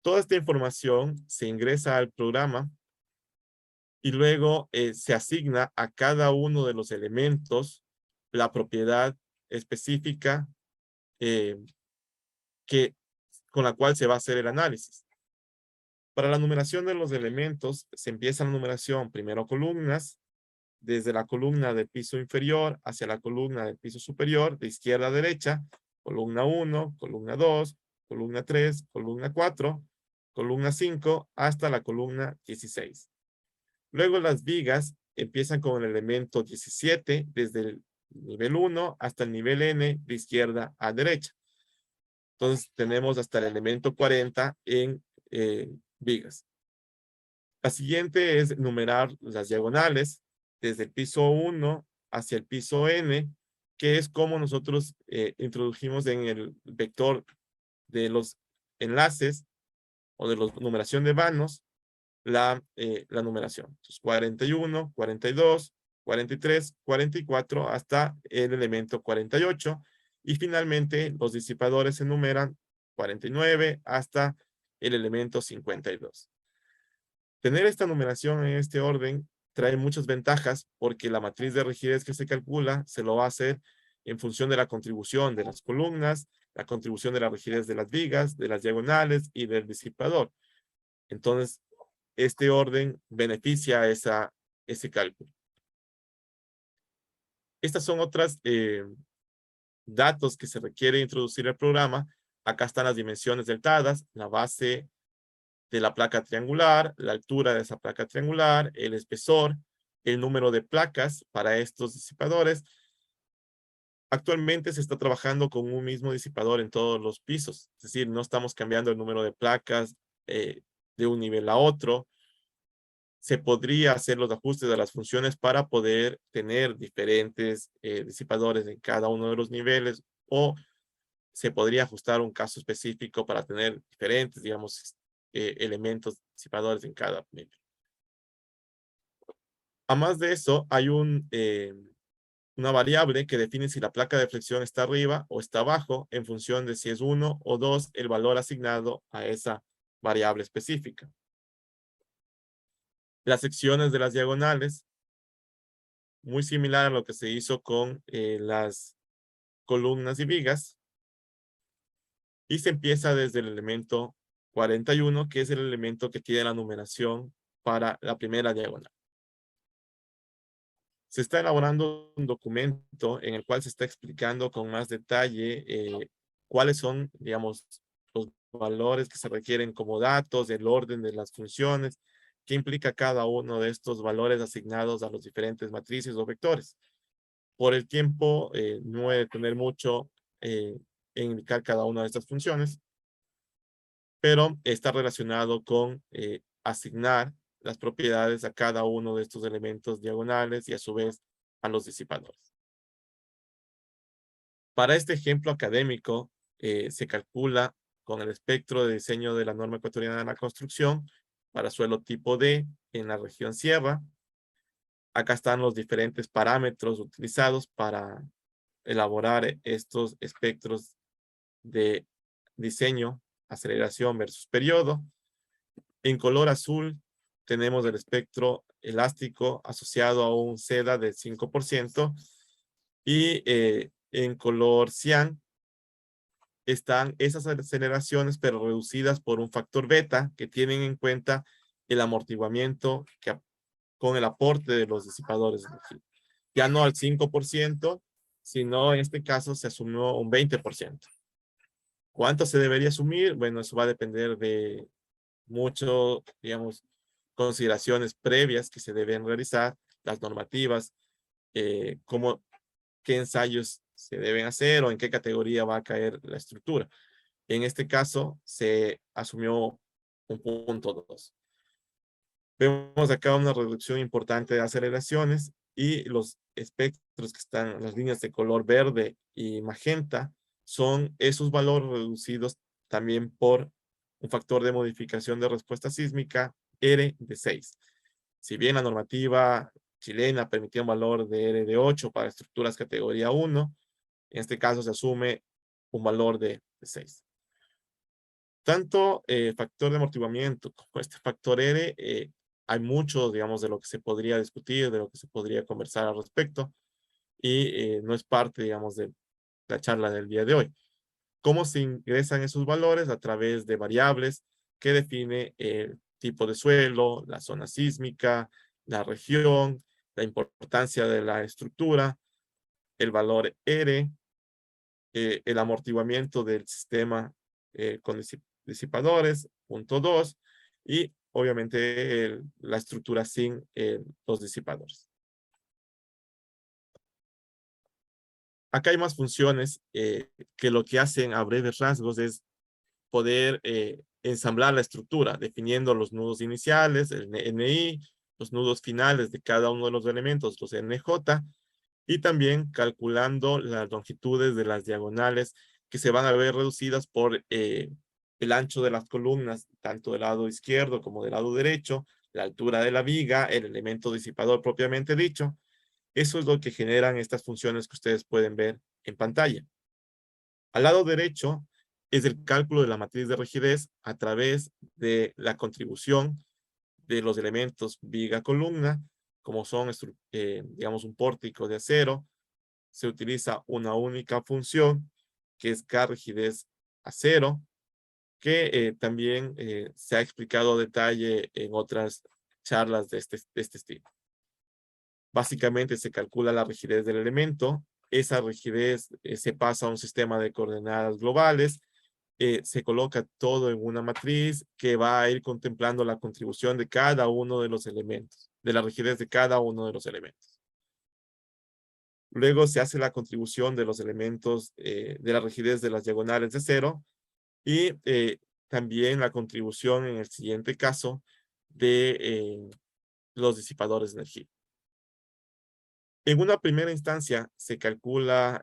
Toda esta información se ingresa al programa y luego se asigna a cada uno de los elementos la propiedad específica con la cual se va a hacer el análisis. Para la numeración de los elementos, se empieza la numeración primero columnas, desde la columna del piso inferior hacia la columna del piso superior, de izquierda a derecha, columna 1, columna 2, columna 3, columna 4, columna 5, hasta la columna 16. Luego las vigas empiezan con el elemento 17, desde el nivel 1 hasta el nivel N, de izquierda a derecha. Entonces tenemos hasta el elemento 40 en vigas. La siguiente es numerar las diagonales desde el piso 1 hacia el piso N, que es como nosotros introdujimos en el vector de los enlaces o de la numeración de vanos la numeración. Entonces, 41, 42, 43, 44 hasta el elemento 48. Y finalmente los disipadores se numeran 49 hasta el elemento 52. Tener esta numeración en este orden trae muchas ventajas porque la matriz de rigidez que se calcula se lo va a hacer en función de la contribución de las columnas, la contribución de la rigidez de las vigas, de las diagonales y del disipador. Entonces, este orden beneficia ese cálculo. Estas son otras datos que se requiere introducir al programa. Acá están las dimensiones deltadas, la base de la placa triangular, la altura de esa placa triangular, el espesor, el número de placas para estos disipadores. Actualmente se está trabajando con un mismo disipador en todos los pisos, es decir, no estamos cambiando el número de placas de un nivel a otro. Se podría hacer los ajustes de las funciones para poder tener diferentes disipadores en cada uno de los niveles, o se podría ajustar un caso específico para tener diferentes, digamos, elementos disipadores en cada nivel. Además de eso, hay una variable que define si la placa de flexión está arriba o está abajo en función de si es 1 o 2 el valor asignado a esa variable específica. Las secciones de las diagonales, muy similar a lo que se hizo con las columnas y vigas. Y se empieza desde el elemento 41, que es el elemento que tiene la numeración para la primera diagonal. Se está elaborando un documento en el cual se está explicando con más detalle cuáles son, digamos, los valores que se requieren como datos, el orden de las funciones, qué implica cada uno de estos valores asignados a los diferentes matrices o vectores. Por el tiempo, no voy a detener mucho en indicar cada una de estas funciones, pero está relacionado con asignar las propiedades a cada uno de estos elementos diagonales y a su vez a los disipadores. Para este ejemplo académico, se calcula con el espectro de diseño de la norma ecuatoriana de la construcción para suelo tipo D en la región sierra. Acá están los diferentes parámetros utilizados para elaborar estos espectros de diseño, aceleración versus periodo. En color azul tenemos el espectro elástico asociado a un seda del 5%. Y en color cian están esas aceleraciones, pero reducidas por un factor beta que tienen en cuenta el amortiguamiento con el aporte de los disipadores de energía. Ya no al 5%, sino en este caso se asumió un 20%. ¿Cuánto se debería asumir? Bueno, eso va a depender de mucho, digamos, consideraciones previas que se deben realizar, las normativas, qué ensayos se deben hacer o en qué categoría va a caer la estructura. En este caso, se asumió un punto 2. Vemos acá una reducción importante de aceleraciones y los espectros que están, las líneas de color verde y magenta, son esos valores reducidos también por un factor de modificación de respuesta sísmica R de 6. Si bien la normativa chilena permitía un valor de R de 8 para estructuras categoría 1, en este caso se asume un valor de 6. Tanto factor de amortiguamiento como este factor R, hay mucho, digamos, de lo que se podría discutir, de lo que se podría conversar al respecto, y no es parte, digamos, de la charla del día de hoy. ¿Cómo se ingresan esos valores? A través de variables que define el tipo de suelo, la zona sísmica, la región, la importancia de la estructura, el valor R, el amortiguamiento del sistema con disipadores, punto 2, y obviamente la estructura sin los disipadores. Acá hay más funciones que lo que hacen a breves rasgos es poder ensamblar la estructura, definiendo los nudos iniciales, el NI, los nudos finales de cada uno de los elementos, los NJ, y también calculando las longitudes de las diagonales que se van a ver reducidas por el ancho de las columnas, tanto del lado izquierdo como del lado derecho, la altura de la viga, el elemento disipador propiamente dicho. Eso es lo que generan estas funciones que ustedes pueden ver en pantalla. Al lado derecho es el cálculo de la matriz de rigidez a través de la contribución de los elementos viga-columna, como son, digamos, un pórtico de acero. Se utiliza una única función, que es K rigidez acero, que también se ha explicado a detalle en otras charlas de este estilo. Básicamente se calcula la rigidez del elemento. Esa rigidez se pasa a un sistema de coordenadas globales. Se coloca todo en una matriz que va a ir contemplando la contribución de cada uno de los elementos, de la rigidez de cada uno de los elementos. Luego se hace la contribución de los elementos de la rigidez de las diagonales de cero y también la contribución en el siguiente caso de los disipadores de energía. En una primera instancia se calcula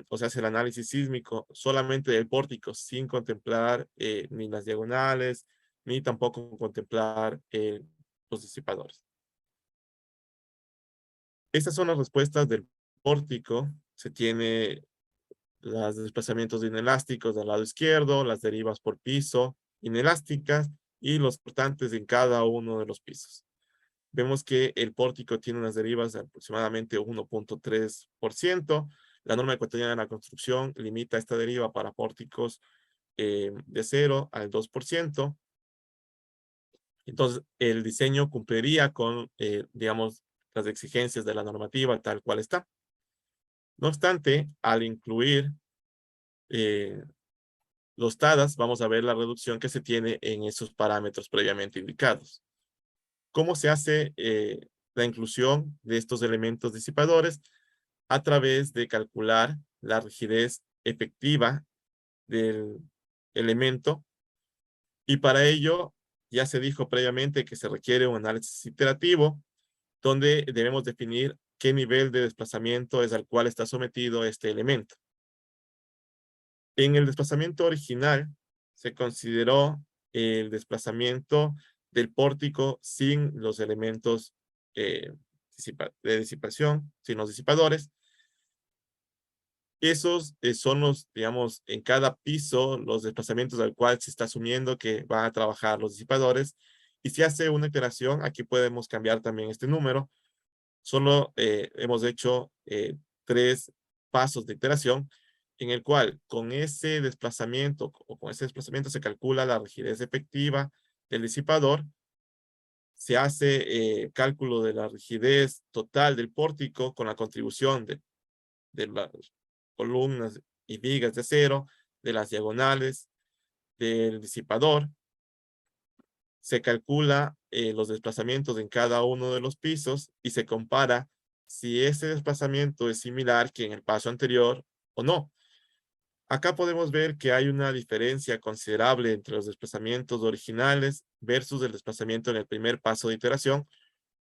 o se hace el análisis sísmico solamente del pórtico sin contemplar ni las diagonales ni tampoco contemplar los disipadores. Estas son las respuestas del pórtico. Se tiene los desplazamientos inelásticos del lado izquierdo, las derivas por piso inelásticas y los portantes en cada uno de los pisos. Vemos que el pórtico tiene unas derivas de aproximadamente 1.3%. La norma ecuatoriana de la construcción limita esta deriva para pórticos de 0 al 2%. Entonces, el diseño cumpliría con, digamos, las exigencias de la normativa tal cual está. No obstante, al incluir los TADAS, vamos a ver la reducción que se tiene en esos parámetros previamente indicados. ¿Cómo se hace la inclusión de estos elementos disipadores? A través de calcular la rigidez efectiva del elemento. Y para ello, ya se dijo previamente que se requiere un análisis iterativo, donde debemos definir qué nivel de desplazamiento es al cual está sometido este elemento. En el desplazamiento original, se consideró el desplazamiento del pórtico sin los elementos de disipación, sin los disipadores. Esos son los, digamos, en cada piso, los desplazamientos al cual se está asumiendo que van a trabajar los disipadores. Y si hace una iteración, aquí podemos cambiar también este número. Solo hemos hecho 3 pasos de iteración en el cual con ese desplazamiento o con ese desplazamiento se calcula la rigidez efectiva del disipador. Se hace cálculo de la rigidez total del pórtico con la contribución de las columnas y vigas de acero, de las diagonales del disipador. Se calcula los desplazamientos en cada uno de los pisos y se compara si ese desplazamiento es similar que en el paso anterior o no. Acá podemos ver que hay una diferencia considerable entre los desplazamientos originales versus el desplazamiento en el primer paso de iteración.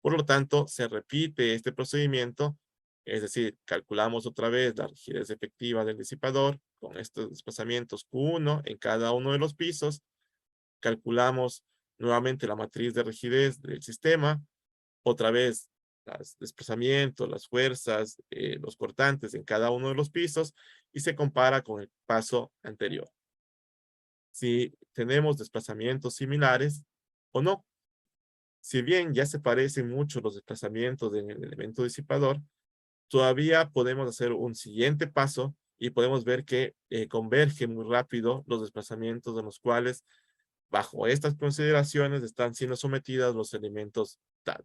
Por lo tanto, se repite este procedimiento, es decir, calculamos otra vez la rigidez efectiva del disipador con estos desplazamientos Q1 en cada uno de los pisos. Calculamos nuevamente la matriz de rigidez del sistema, otra vez los desplazamientos, las fuerzas, los cortantes en cada uno de los pisos y se compara con el paso anterior. Si tenemos desplazamientos similares o no. Si bien ya se parecen mucho los desplazamientos en el elemento disipador, todavía podemos hacer un siguiente paso y podemos ver que convergen muy rápido los desplazamientos de los cuales bajo estas consideraciones están siendo sometidos los elementos TAD.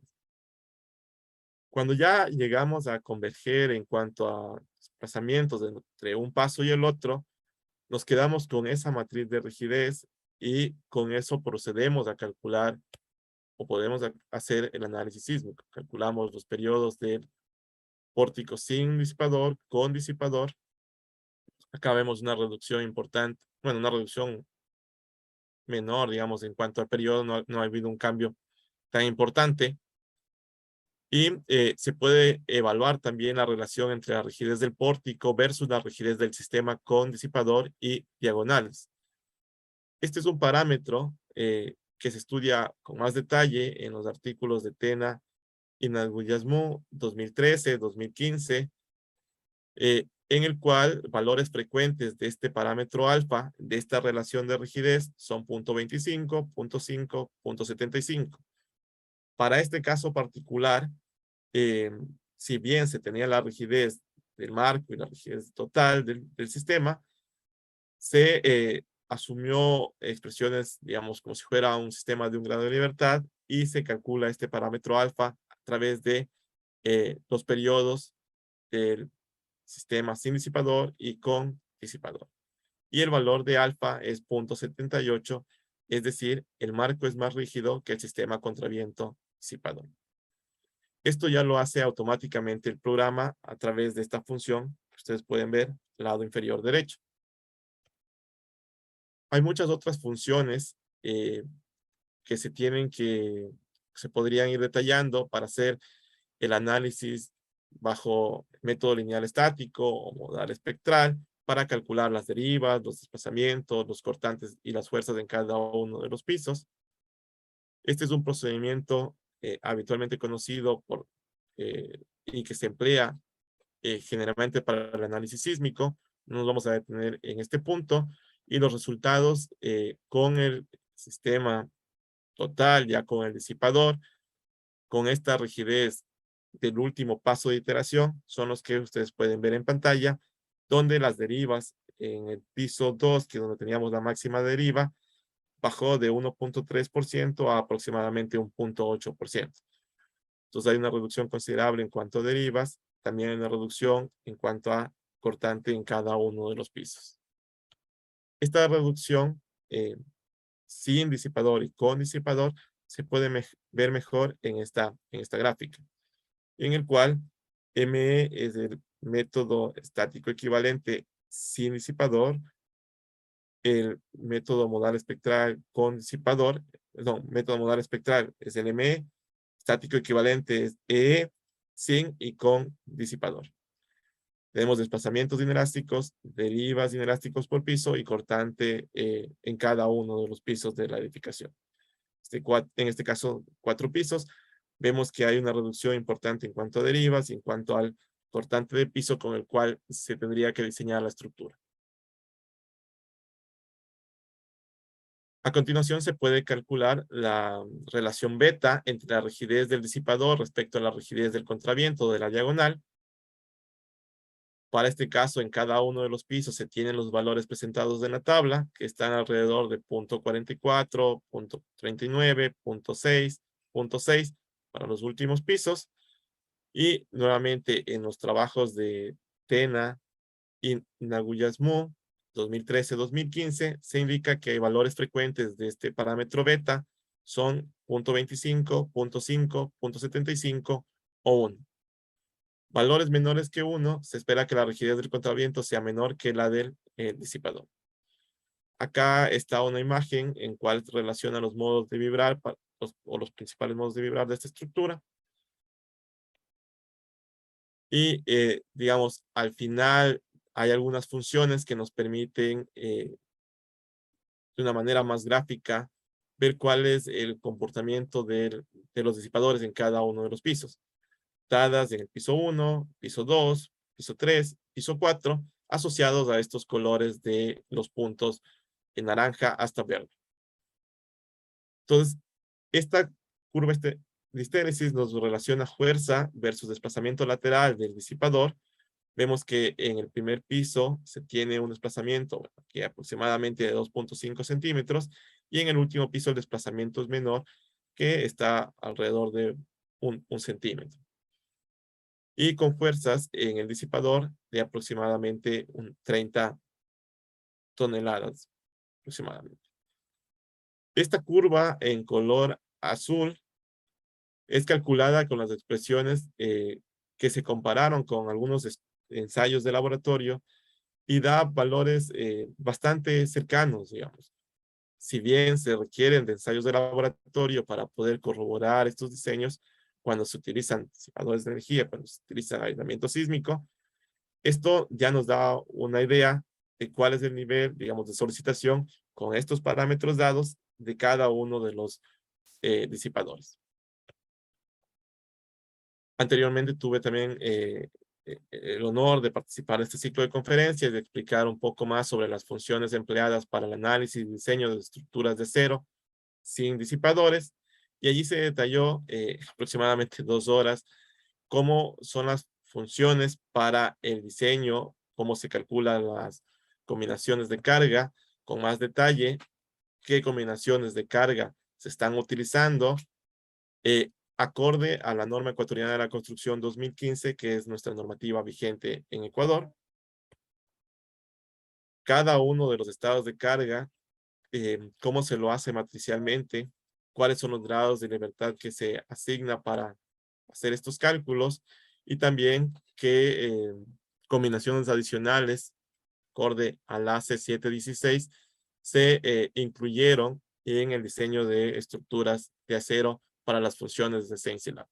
Cuando ya llegamos a converger en cuanto a desplazamientos entre un paso y el otro, nos quedamos con esa matriz de rigidez y con eso procedemos a calcular o podemos hacer el análisis sísmico. Calculamos los periodos del pórtico sin disipador, con disipador. Acá vemos una reducción importante, bueno, una reducción menor, digamos, en cuanto al periodo, no ha habido un cambio tan importante. Y se puede evaluar también la relación entre la rigidez del pórtico versus la rigidez del sistema con disipador y diagonales. Este es un parámetro que se estudia con más detalle en los artículos de Tena y Naguiyasmu 2013, 2015, en el cual valores frecuentes de este parámetro alfa, de esta relación de rigidez, son 0.25, 0.5, 0.75. Para este caso particular, si bien se tenía la rigidez del marco y la rigidez total del sistema, se asumió expresiones, digamos, como si fuera un sistema de un grado de libertad y se calcula este parámetro alfa a través de los periodos del sistema sin disipador y con disipador. Y el valor de alfa es 0.78, es decir, el marco es más rígido que el sistema contraviento disipador. Esto ya lo hace automáticamente el programa a través de esta función que ustedes pueden ver lado inferior derecho. Hay muchas otras funciones que se podrían ir detallando para hacer el análisis bajo método lineal estático o modal espectral para calcular las derivas, los desplazamientos, los cortantes y las fuerzas en cada uno de los pisos. Este es un procedimiento habitualmente conocido y que se emplea generalmente para el análisis sísmico. No nos vamos a detener en este punto y los resultados con el sistema total, ya con el disipador, con esta rigidez del último paso de iteración, son los que ustedes pueden ver en pantalla, donde las derivas en el piso 2, que es donde teníamos la máxima deriva, bajó de 1.3% a aproximadamente 1.8%. Entonces hay una reducción considerable en cuanto a derivas, también hay una reducción en cuanto a cortante en cada uno de los pisos. Esta reducción sin disipador y con disipador se puede ver mejor en esta gráfica, en el cual ME es el método estático equivalente sin disipador, el método modal espectral con disipador, método modal espectral es el ME, estático equivalente es EE, sin y con disipador. Tenemos desplazamientos inerásticos, derivas inerásticos por piso y cortante en cada uno de los pisos de la edificación. En este caso, 4 pisos. Vemos que hay una reducción importante en cuanto a derivas y en cuanto al cortante de piso con el cual se tendría que diseñar la estructura. A continuación se puede calcular la relación beta entre la rigidez del disipador respecto a la rigidez del contraviento de la diagonal. Para este caso, en cada uno de los pisos se tienen los valores presentados en la tabla, que están alrededor de 0.44, 0.39, 0.6, 0.6 para los últimos pisos. Y nuevamente en los trabajos de Tena y Naguyasmu 2013-2015 se indica que valores frecuentes de este parámetro beta son 0.25, 0.5, 0.75 o 1. Valores menores que 1, se espera que la rigidez del contraviento sea menor que la del disipador. Acá está una imagen en cual relaciona los modos de vibrar o los principales modos de vibrar de esta estructura. Y, digamos, al final hay algunas funciones que nos permiten, de una manera más gráfica, ver cuál es el comportamiento de los disipadores en cada uno de los pisos. Dadas en el piso 1, piso 2, piso 3, piso 4, asociados a estos colores de los puntos en naranja hasta verde. Entonces, esta curva de histéresis nos relaciona fuerza versus desplazamiento lateral del disipador. Vemos que en el primer piso se tiene un desplazamiento aquí aproximadamente de 2.5 centímetros y en el último piso el desplazamiento es menor, que está alrededor de un centímetro. Y con fuerzas en el disipador de aproximadamente 30 toneladas aproximadamente. Esta curva en color azul es calculada con las expresiones que se compararon con algunos ensayos de laboratorio y da valores bastante cercanos, digamos. Si bien se requieren de ensayos de laboratorio para poder corroborar estos diseños, cuando se utilizan disipadores de energía, cuando se utiliza aislamiento sísmico, esto ya nos da una idea de cuál es el nivel, digamos, de solicitación con estos parámetros dados de cada uno de los disipadores. Anteriormente tuve también el honor de participar en este ciclo de conferencias y de explicar un poco más sobre las funciones empleadas para el análisis y diseño de estructuras de acero sin disipadores. Y allí se detalló aproximadamente 2 horas cómo son las funciones para el diseño, cómo se calculan las combinaciones de carga con más detalle, qué combinaciones de carga se están utilizando, acorde a la norma ecuatoriana de la construcción 2015, que es nuestra normativa vigente en Ecuador. Cada uno de los estados de carga, cómo se lo hace matricialmente, cuáles son los grados de libertad que se asigna para hacer estos cálculos y también qué combinaciones adicionales, acorde al AC 716, se incluyeron en el diseño de estructuras de acero para las funciones de Seinzilab.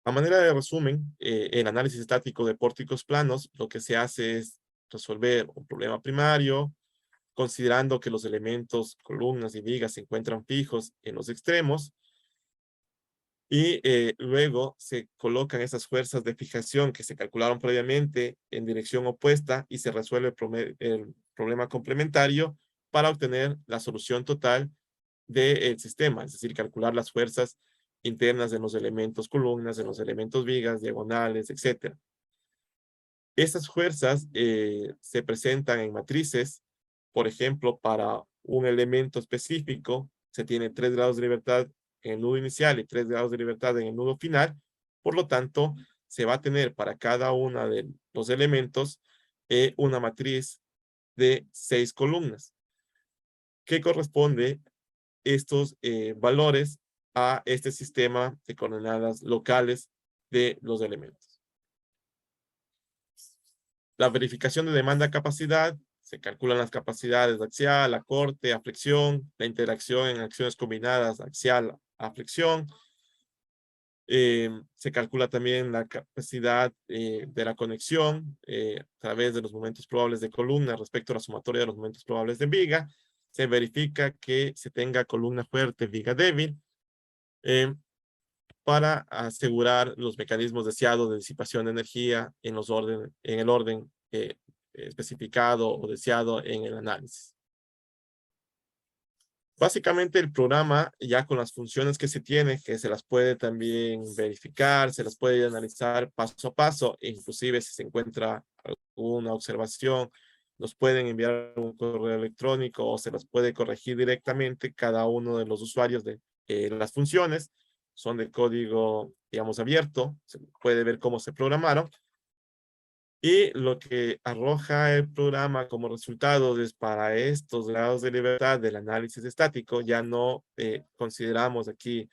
A manera de resumen, el análisis estático de pórticos planos, lo que se hace es resolver un problema primario, considerando que los elementos, columnas y vigas se encuentran fijos en los extremos, y luego se colocan esas fuerzas de fijación que se calcularon previamente en dirección opuesta y se resuelve el problema complementario para obtener la solución total del sistema, es decir, calcular las fuerzas internas de los elementos columnas, de los elementos vigas, diagonales, etc. Estas fuerzas se presentan en matrices. Por ejemplo, para un elemento específico se tiene 3 grados de libertad en el nudo inicial y 3 grados de libertad en el nudo final. Por lo tanto, se va a tener para cada uno de los elementos una matriz de 6 columnas, que corresponde estos valores a este sistema de coordenadas locales de los elementos. La verificación de demanda-capacidad, se calculan las capacidades axial, a corte, a flexión, la interacción en acciones combinadas axial a flexión. Se calcula también la capacidad de la conexión a través de los momentos probables de columna respecto a la sumatoria de los momentos probables de viga. Se verifica que se tenga columna fuerte, viga débil. para asegurar los mecanismos deseados de disipación de energía en el orden especificado o deseado en el análisis. Básicamente el programa, ya con las funciones que se tiene, que se las puede también verificar, se las puede analizar paso a paso, e inclusive si se encuentra alguna observación, nos pueden enviar un correo electrónico o se las puede corregir directamente cada uno de los usuarios de las funciones. Son de código, digamos, abierto, se puede ver cómo se programaron. Y lo que arroja el programa como resultado es para estos grados de libertad del análisis estático, ya no consideramos aquí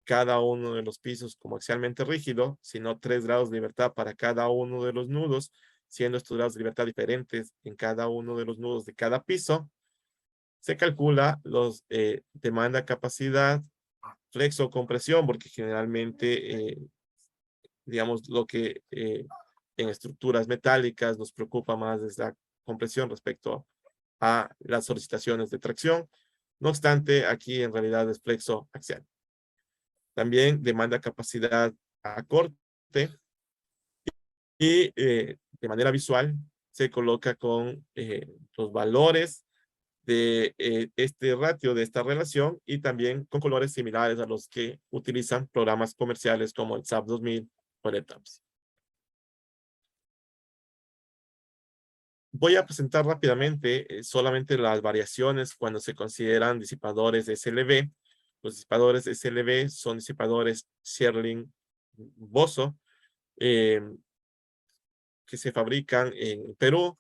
cada uno de los pisos como axialmente rígido, sino 3 grados de libertad para cada uno de los nudos, siendo estos grados de libertad diferentes en cada uno de los nudos de cada piso. Se calcula los demanda, capacidad, flexo, compresión, porque generalmente, digamos, lo que en estructuras metálicas nos preocupa más es la compresión respecto a las solicitaciones de tracción. No obstante, aquí en realidad es flexo axial. También demanda capacidad a corte y de manera visual se coloca con los valores de este ratio, de esta relación, y también con colores similares a los que utilizan programas comerciales como el SAP 2000 o el ETAPS. Voy a presentar rápidamente solamente las variaciones cuando se consideran disipadores SLB. Los disipadores SLB son disipadores Stirling-Bosso que se fabrican en Perú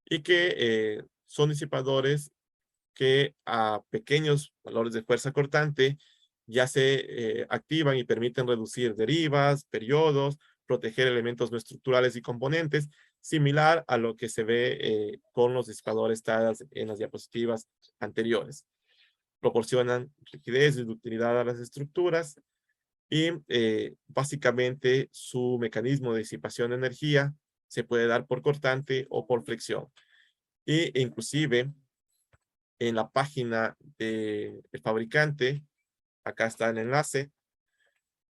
y que son disipadores que a pequeños valores de fuerza cortante ya se activan y permiten reducir derivas, periodos, proteger elementos no estructurales y componentes, similar a lo que se ve con los disipadores TADAS en las diapositivas anteriores. Proporcionan rigidez y ductilidad a las estructuras y básicamente su mecanismo de disipación de energía se puede dar por cortante o por flexión. Y inclusive en la página del fabricante, acá está el enlace,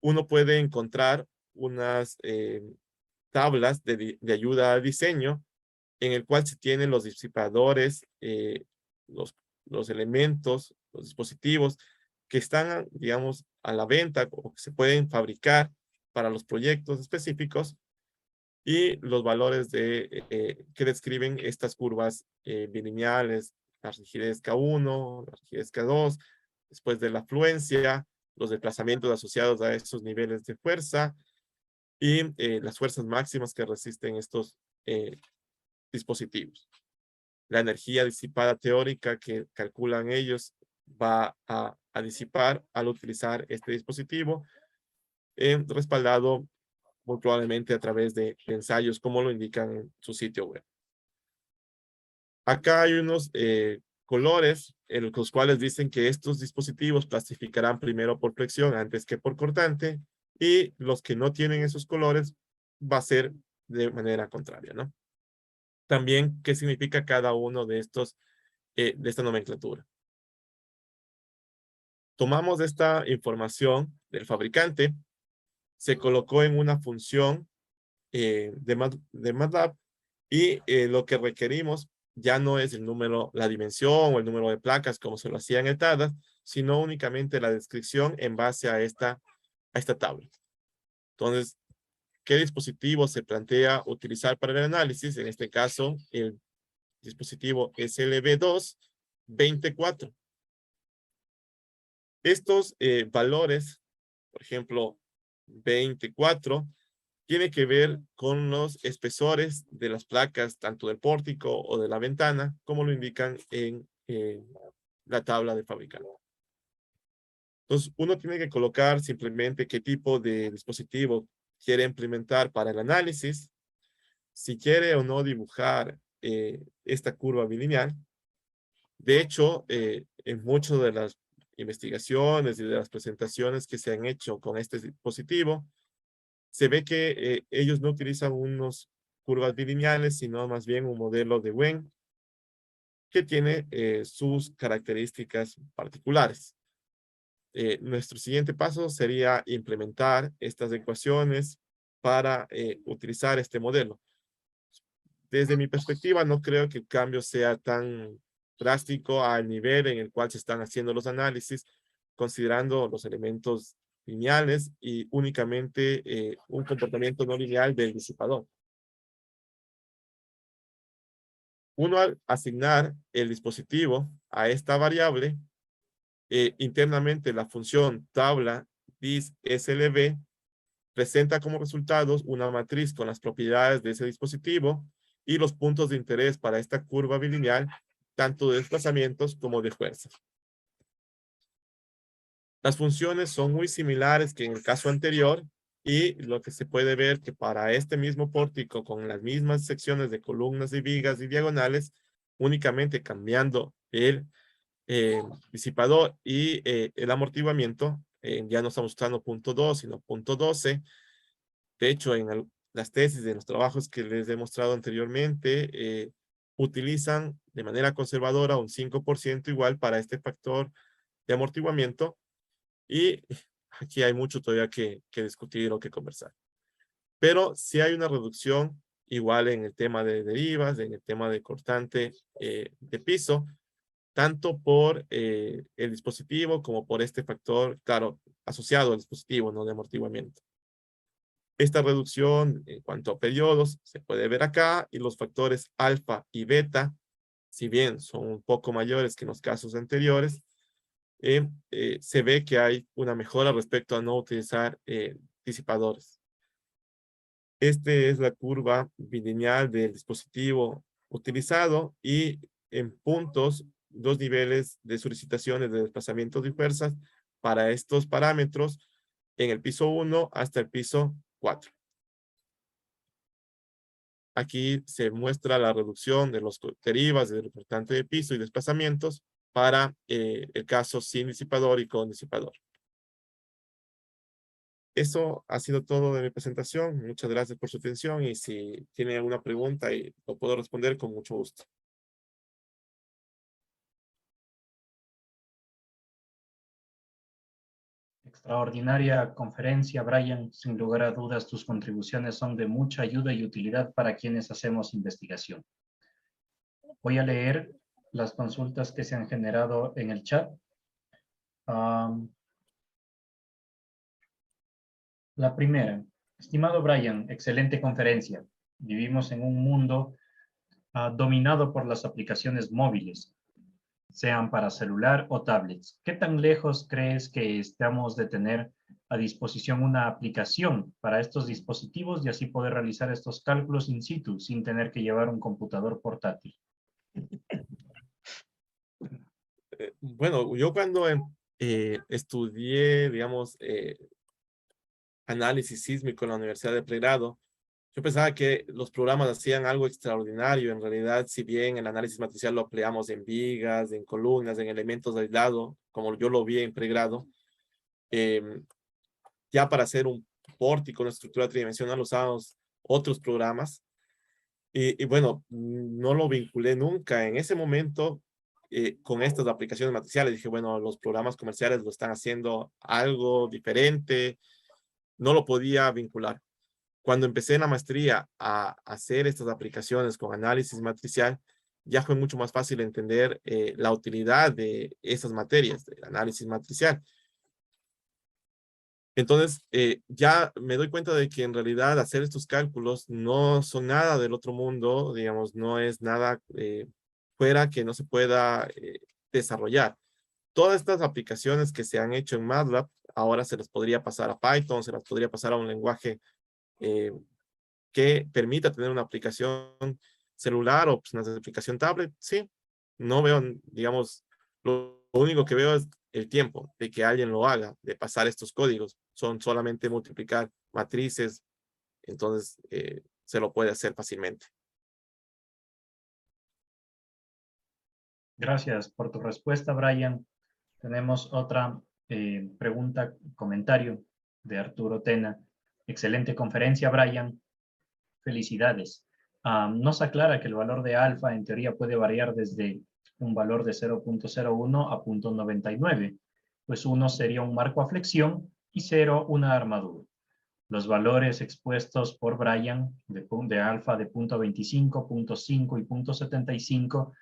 uno puede encontrar unas tablas de ayuda al diseño en el cual se tienen los disipadores, los elementos, los dispositivos que están, digamos, a la venta o que se pueden fabricar para los proyectos específicos y los valores que describen estas curvas bilineales, la rigidez K1, la rigidez K2, después de la fluencia, los desplazamientos asociados a esos niveles de fuerza y las fuerzas máximas que resisten estos dispositivos. La energía disipada teórica que calculan ellos va a disipar al utilizar este dispositivo, respaldado muy probablemente a través de ensayos como lo indican en su sitio web. Acá hay unos colores en los cuales dicen que estos dispositivos clasificarán primero por flexión antes que por cortante, y los que no tienen esos colores va a ser de manera contraria, ¿no? También, ¿qué significa cada uno de estos, de esta nomenclatura? Tomamos esta información del fabricante, se colocó en una función de MATLAB y lo que requerimos ya no es el número, la dimensión o el número de placas como se lo hacía en el TADAS, sino únicamente la descripción en base a esta tabla. Entonces, ¿qué dispositivo se plantea utilizar para el análisis? En este caso, el dispositivo SLB2 24. Estos valores, por ejemplo, 24, tiene que ver con los espesores de las placas, tanto del pórtico o de la ventana, como lo indican en la tabla de fabricante. Entonces, uno tiene que colocar simplemente qué tipo de dispositivo quiere implementar para el análisis, si quiere o no dibujar esta curva bilineal. De hecho, en muchas de las investigaciones y de las presentaciones que se han hecho con este dispositivo, se ve que ellos no utilizan unos curvas bilineales, sino más bien un modelo de Venn que tiene sus características particulares. nuestro siguiente paso sería implementar estas ecuaciones para utilizar este modelo. Desde mi perspectiva, no creo que el cambio sea tan drástico al nivel en el cual se están haciendo los análisis, considerando los elementos lineales y únicamente un comportamiento no lineal del disipador. Uno, al asignar el dispositivo a esta variable, internamente la función tabla dis slb presenta como resultados una matriz con las propiedades de ese dispositivo y los puntos de interés para esta curva bilineal, tanto de desplazamientos como de fuerzas. Las funciones son muy similares que en el caso anterior y lo que se puede ver que para este mismo pórtico con las mismas secciones de columnas y vigas y diagonales, únicamente cambiando el disipador y el amortiguamiento, ya no estamos usando punto 2, sino punto 12. De hecho, en las tesis de los trabajos que les he mostrado anteriormente, utilizan de manera conservadora un 5% igual para este factor de amortiguamiento. Y aquí hay mucho todavía que discutir o que conversar. Pero sí hay una reducción igual en el tema de derivas, en el tema de cortante de piso, tanto por el dispositivo como por este factor, claro, asociado al dispositivo, no de amortiguamiento. Esta reducción en cuanto a periodos se puede ver acá y los factores alfa y beta, si bien son un poco mayores que en los casos anteriores, se ve que hay una mejora respecto a no utilizar disipadores. Esta es la curva bilineal del dispositivo utilizado y en puntos, dos niveles de solicitaciones de desplazamientos y fuerzas para estos parámetros en el piso 1 hasta el piso 4. Aquí se muestra la reducción de los derivas del cortante de piso y desplazamientos para el caso sin disipador y con disipador. Eso ha sido todo de mi presentación. Muchas gracias por su atención y si tienen alguna pregunta y lo puedo responder con mucho gusto. Extraordinaria conferencia, Brian. Sin lugar a dudas, tus contribuciones son de mucha ayuda y utilidad para quienes hacemos investigación. Voy a leer las consultas que se han generado en el chat. La primera, estimado Brian, excelente conferencia. Vivimos en un mundo dominado por las aplicaciones móviles, sean para celular o tablets. ¿Qué tan lejos crees que estamos de tener a disposición una aplicación para estos dispositivos y así poder realizar estos cálculos in situ sin tener que llevar un computador portátil? Bueno, yo cuando estudié, digamos, análisis sísmico en la Universidad de Pregrado, yo pensaba que los programas hacían algo extraordinario. En realidad, si bien el análisis matricial lo empleamos en vigas, en columnas, en elementos aislados, como yo lo vi en pregrado, ya para hacer un pórtico, una estructura tridimensional, usamos otros programas. Y bueno, no lo vinculé nunca en ese momento con estas aplicaciones matriciales. Dije, bueno, los programas comerciales lo están haciendo algo diferente. No lo podía vincular. Cuando empecé en la maestría a hacer estas aplicaciones con análisis matricial, ya fue mucho más fácil entender la utilidad de esas materias, del análisis matricial. Entonces, ya me doy cuenta de que en realidad hacer estos cálculos no son nada del otro mundo, digamos, no es nada fuera que no se pueda desarrollar. Todas estas aplicaciones que se han hecho en MATLAB, ahora se las podría pasar a Python, se las podría pasar a un lenguaje que permita tener una aplicación celular o pues, una aplicación tablet. Sí, no veo, digamos, lo único que veo es el tiempo de que alguien lo haga, de pasar estos códigos. Son solamente multiplicar matrices, entonces se lo puede hacer fácilmente. Gracias por tu respuesta, Brian. Tenemos otra pregunta, comentario de Arturo Tena. Excelente conferencia, Brian. Felicidades. Nos aclara que el valor de alfa en teoría puede variar desde un valor de 0.01 a 0.99. pues 1 sería un marco a flexión y 0 una armadura. Los valores expuestos por Brian de alfa de 0.25, 0.5 y 0.75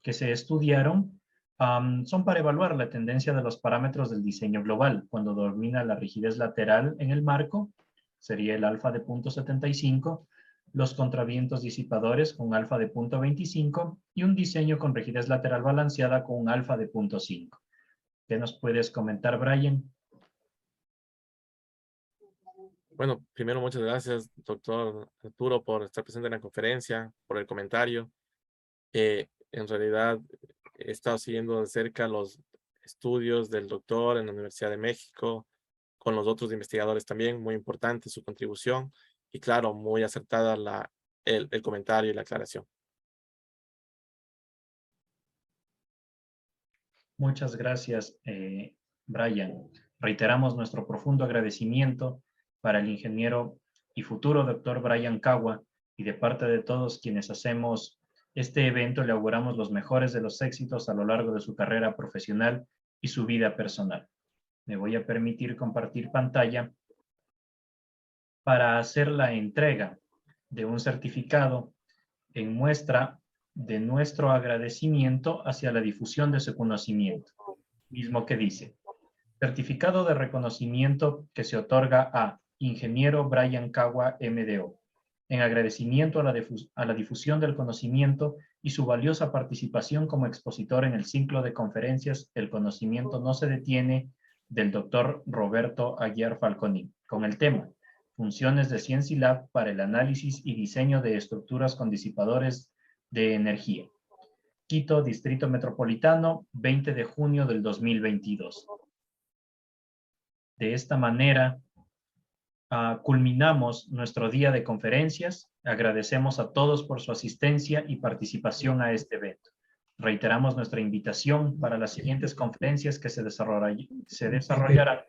que se estudiaron son para evaluar la tendencia de los parámetros del diseño global. Cuando domina la rigidez lateral en el marco, sería el alfa de 0.75, los contravientos disipadores con alfa de 0.25 y un diseño con rigidez lateral balanceada con un alfa de 0.5. ¿Qué nos puedes comentar, Brian? Bueno, primero muchas gracias, doctor Arturo, por estar presente en la conferencia, por el comentario. En realidad he estado siguiendo de cerca los estudios del doctor en la Universidad de México, con los otros investigadores también, muy importante su contribución y claro, muy acertada el comentario y la aclaración. Muchas gracias, Brian. Reiteramos nuestro profundo agradecimiento para el ingeniero y futuro doctor Brian Cagua, y de parte de todos quienes hacemos este evento le auguramos los mejores de los éxitos a lo largo de su carrera profesional y su vida personal. Me voy a permitir compartir pantalla para hacer la entrega de un certificado en muestra de nuestro agradecimiento hacia la difusión de su conocimiento, mismo que dice: certificado de reconocimiento que se otorga a Ingeniero Brian Cagua, MDO, en agradecimiento a la difusión del conocimiento y su valiosa participación como expositor en el ciclo de conferencias El conocimiento no se detiene, del doctor Roberto Aguiar Falconi, con el tema Funciones de Ciencilab para el análisis y diseño de estructuras con disipadores de energía. Quito, Distrito Metropolitano, 20 de junio del 2022. De esta manera, culminamos nuestro día de conferencias. Agradecemos a todos por su asistencia y participación a este evento. Reiteramos nuestra invitación para las siguientes conferencias que se desarrollarán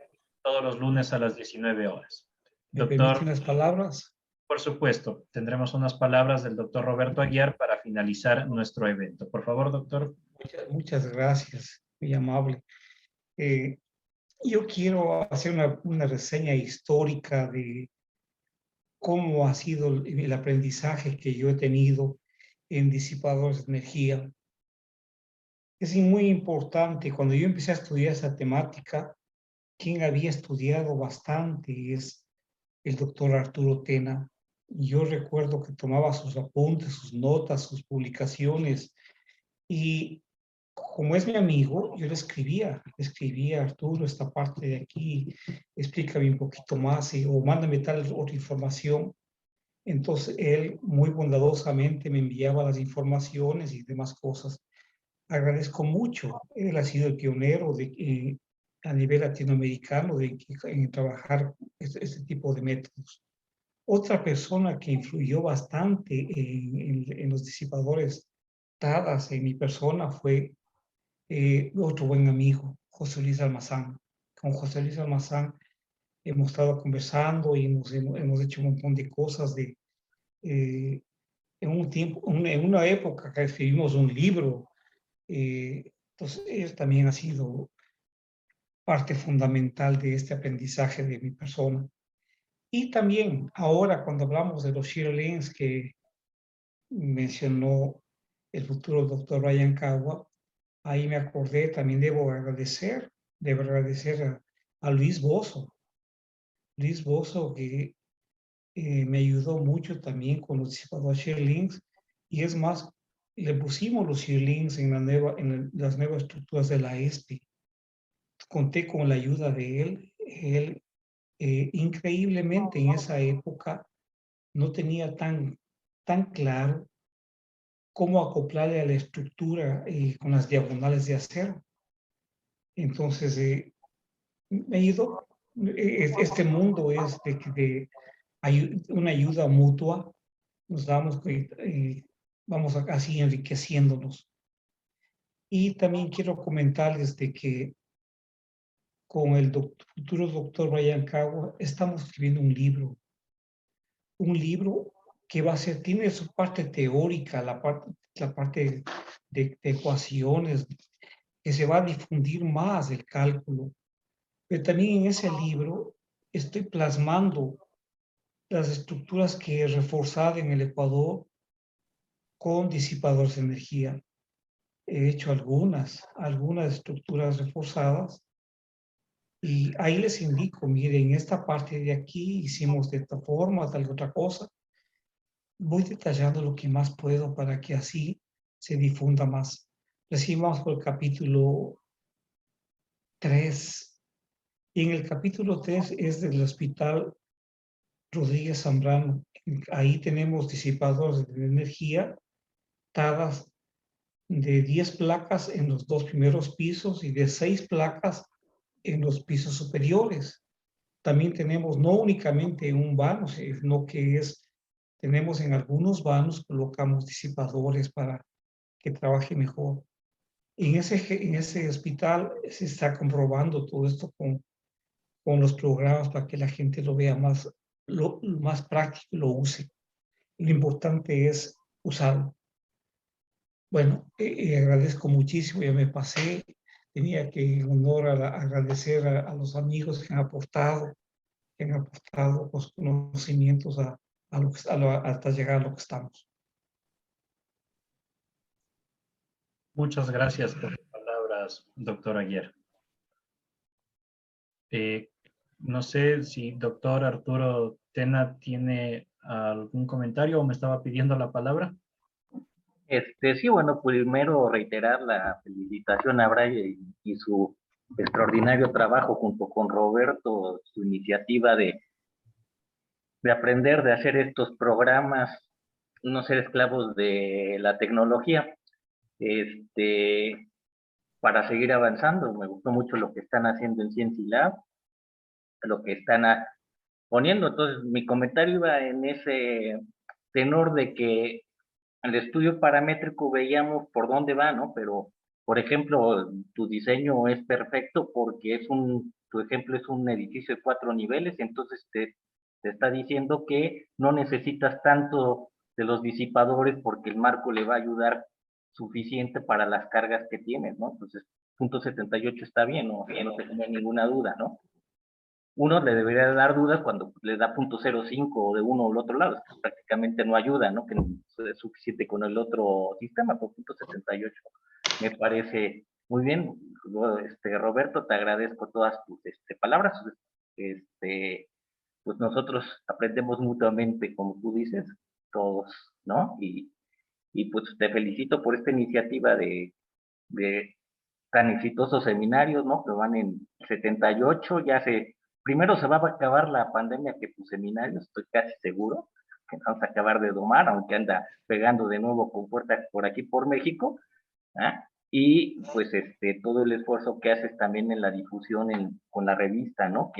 todos los lunes a las 19 horas. ¿Me permiten unas palabras? Por supuesto, tendremos unas palabras del doctor Roberto Aguiar para finalizar nuestro evento. Por favor, doctor. Muchas gracias, muy amable. Yo quiero hacer una reseña histórica de cómo ha sido el aprendizaje que yo he tenido en disipadores de energía. Es muy importante, cuando yo empecé a estudiar esa temática, quien había estudiado bastante es el doctor Arturo Tena. Yo recuerdo que tomaba sus apuntes, sus notas, sus publicaciones, y como es mi amigo, yo le escribía, Arturo, esta parte de aquí, explícame un poquito más, o mándame tal otra información. Entonces él muy bondadosamente me enviaba las informaciones y demás cosas. Agradezco mucho. Él ha sido el pionero a nivel latinoamericano en trabajar este tipo de métodos. Otra persona que influyó bastante en los disipadores dadas en mi persona fue otro buen amigo, José Luis Almazán. Con José Luis Almazán hemos estado conversando y hemos hecho un montón de cosas. En una época que escribimos un libro. Entonces, él también ha sido parte fundamental de este aprendizaje de mi persona. Y también ahora cuando hablamos de los shear links que mencionó el futuro doctor Brian Cagua, ahí me acordé, también debo agradecer a Luis Bozo. Luis Bozo que me ayudó mucho también con los disipadores shear links, y es más, le pusimos los shear links en las nuevas estructuras de la ESPI. Conté con la ayuda de él. Él increíblemente en esa época no tenía tan claro cómo acoplarle a la estructura con las diagonales de acero. Entonces, me ayudó. Este mundo es de una ayuda mutua. Nos damos, vamos así enriqueciéndonos. Y también quiero comentarles de que con el futuro doctor Brian Cagua estamos escribiendo un libro que va a ser, tiene su parte teórica, la parte de ecuaciones, que se va a difundir más el cálculo, pero también en ese libro estoy plasmando las estructuras que he reforzado en el Ecuador con disipadores de energía. He hecho algunas estructuras reforzadas y ahí les indico, miren, esta parte de aquí hicimos de esta forma, tal otra cosa. Voy detallando lo que más puedo para que así se difunda más. Recién vamos por el capítulo 3. Y en el capítulo 3 es del Hospital Rodríguez Zambrano. Ahí tenemos disipadores de energía, dadas de 10 placas en los 2 primeros pisos y de 6 placas en los pisos superiores. También tenemos no únicamente un vano, sino que tenemos en algunos vanos, colocamos disipadores para que trabaje mejor. En ese hospital se está comprobando todo esto con los programas para que la gente lo vea más práctico y lo use. Lo importante es usarlo. Bueno, agradezco muchísimo, ya me pasé. Tenía que en honor agradecer a los amigos que han aportado los conocimientos hasta llegar a lo que estamos. Muchas gracias por sus palabras, doctor Aguiar. No sé si doctor Arturo Tena tiene algún comentario o me estaba pidiendo la palabra. Sí, bueno, primero reiterar la felicitación a Brian y su extraordinario trabajo junto con Roberto, su iniciativa de aprender, de hacer estos programas, no ser esclavos de la tecnología, para seguir avanzando. Me gustó mucho lo que están haciendo en Sciency Lab, lo que están poniendo. Entonces, mi comentario iba en ese tenor de que el estudio paramétrico veíamos por dónde va, ¿no? Pero, por ejemplo, tu diseño es perfecto porque tu ejemplo es un edificio de 4 niveles, entonces te está diciendo que no necesitas tanto de los disipadores porque el marco le va a ayudar suficiente para las cargas que tienes, ¿no? Entonces, punto 78 está bien, ¿no? Que no se tenga ninguna duda, ¿no? Uno le debería dar duda cuando le da .05 o de uno o el otro lado, es que prácticamente no ayuda, ¿no? Que no es suficiente con el otro sistema, por .78. Me parece muy bien. Roberto, te agradezco todas tus palabras. Pues nosotros aprendemos mutuamente, como tú dices, todos, ¿no? Y pues te felicito por esta iniciativa de tan exitosos seminarios, ¿no? Que van en 78, primero se va a acabar la pandemia que tus seminarios, estoy casi seguro, que vamos a acabar de domar, aunque anda pegando de nuevo con fuerza por aquí, por México, ¿ah? Y pues todo el esfuerzo que haces también en la difusión con la revista, ¿no?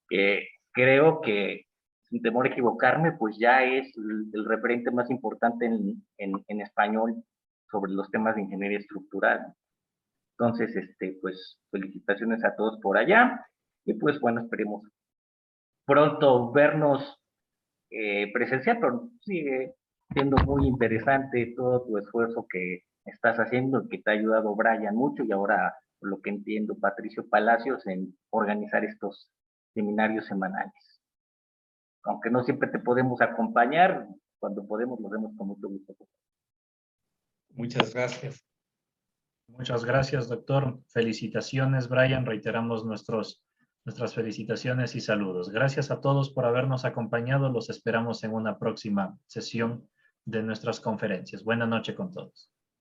Que creo que, sin temor a equivocarme, pues ya es el referente más importante en español sobre los temas de ingeniería estructural. Entonces, pues felicitaciones a todos por allá y pues bueno, esperemos pronto vernos presencial, pero sigue siendo muy interesante todo tu esfuerzo que estás haciendo, que te ha ayudado Brian mucho y ahora, por lo que entiendo, Patricio Palacios en organizar estos seminarios semanales. Aunque no siempre te podemos acompañar, cuando podemos lo vemos con mucho gusto. Muchas gracias. Muchas gracias, doctor. Felicitaciones, Brian. Reiteramos nuestras felicitaciones y saludos. Gracias a todos por habernos acompañado. Los esperamos en una próxima sesión de nuestras conferencias. Buenas noches con todos.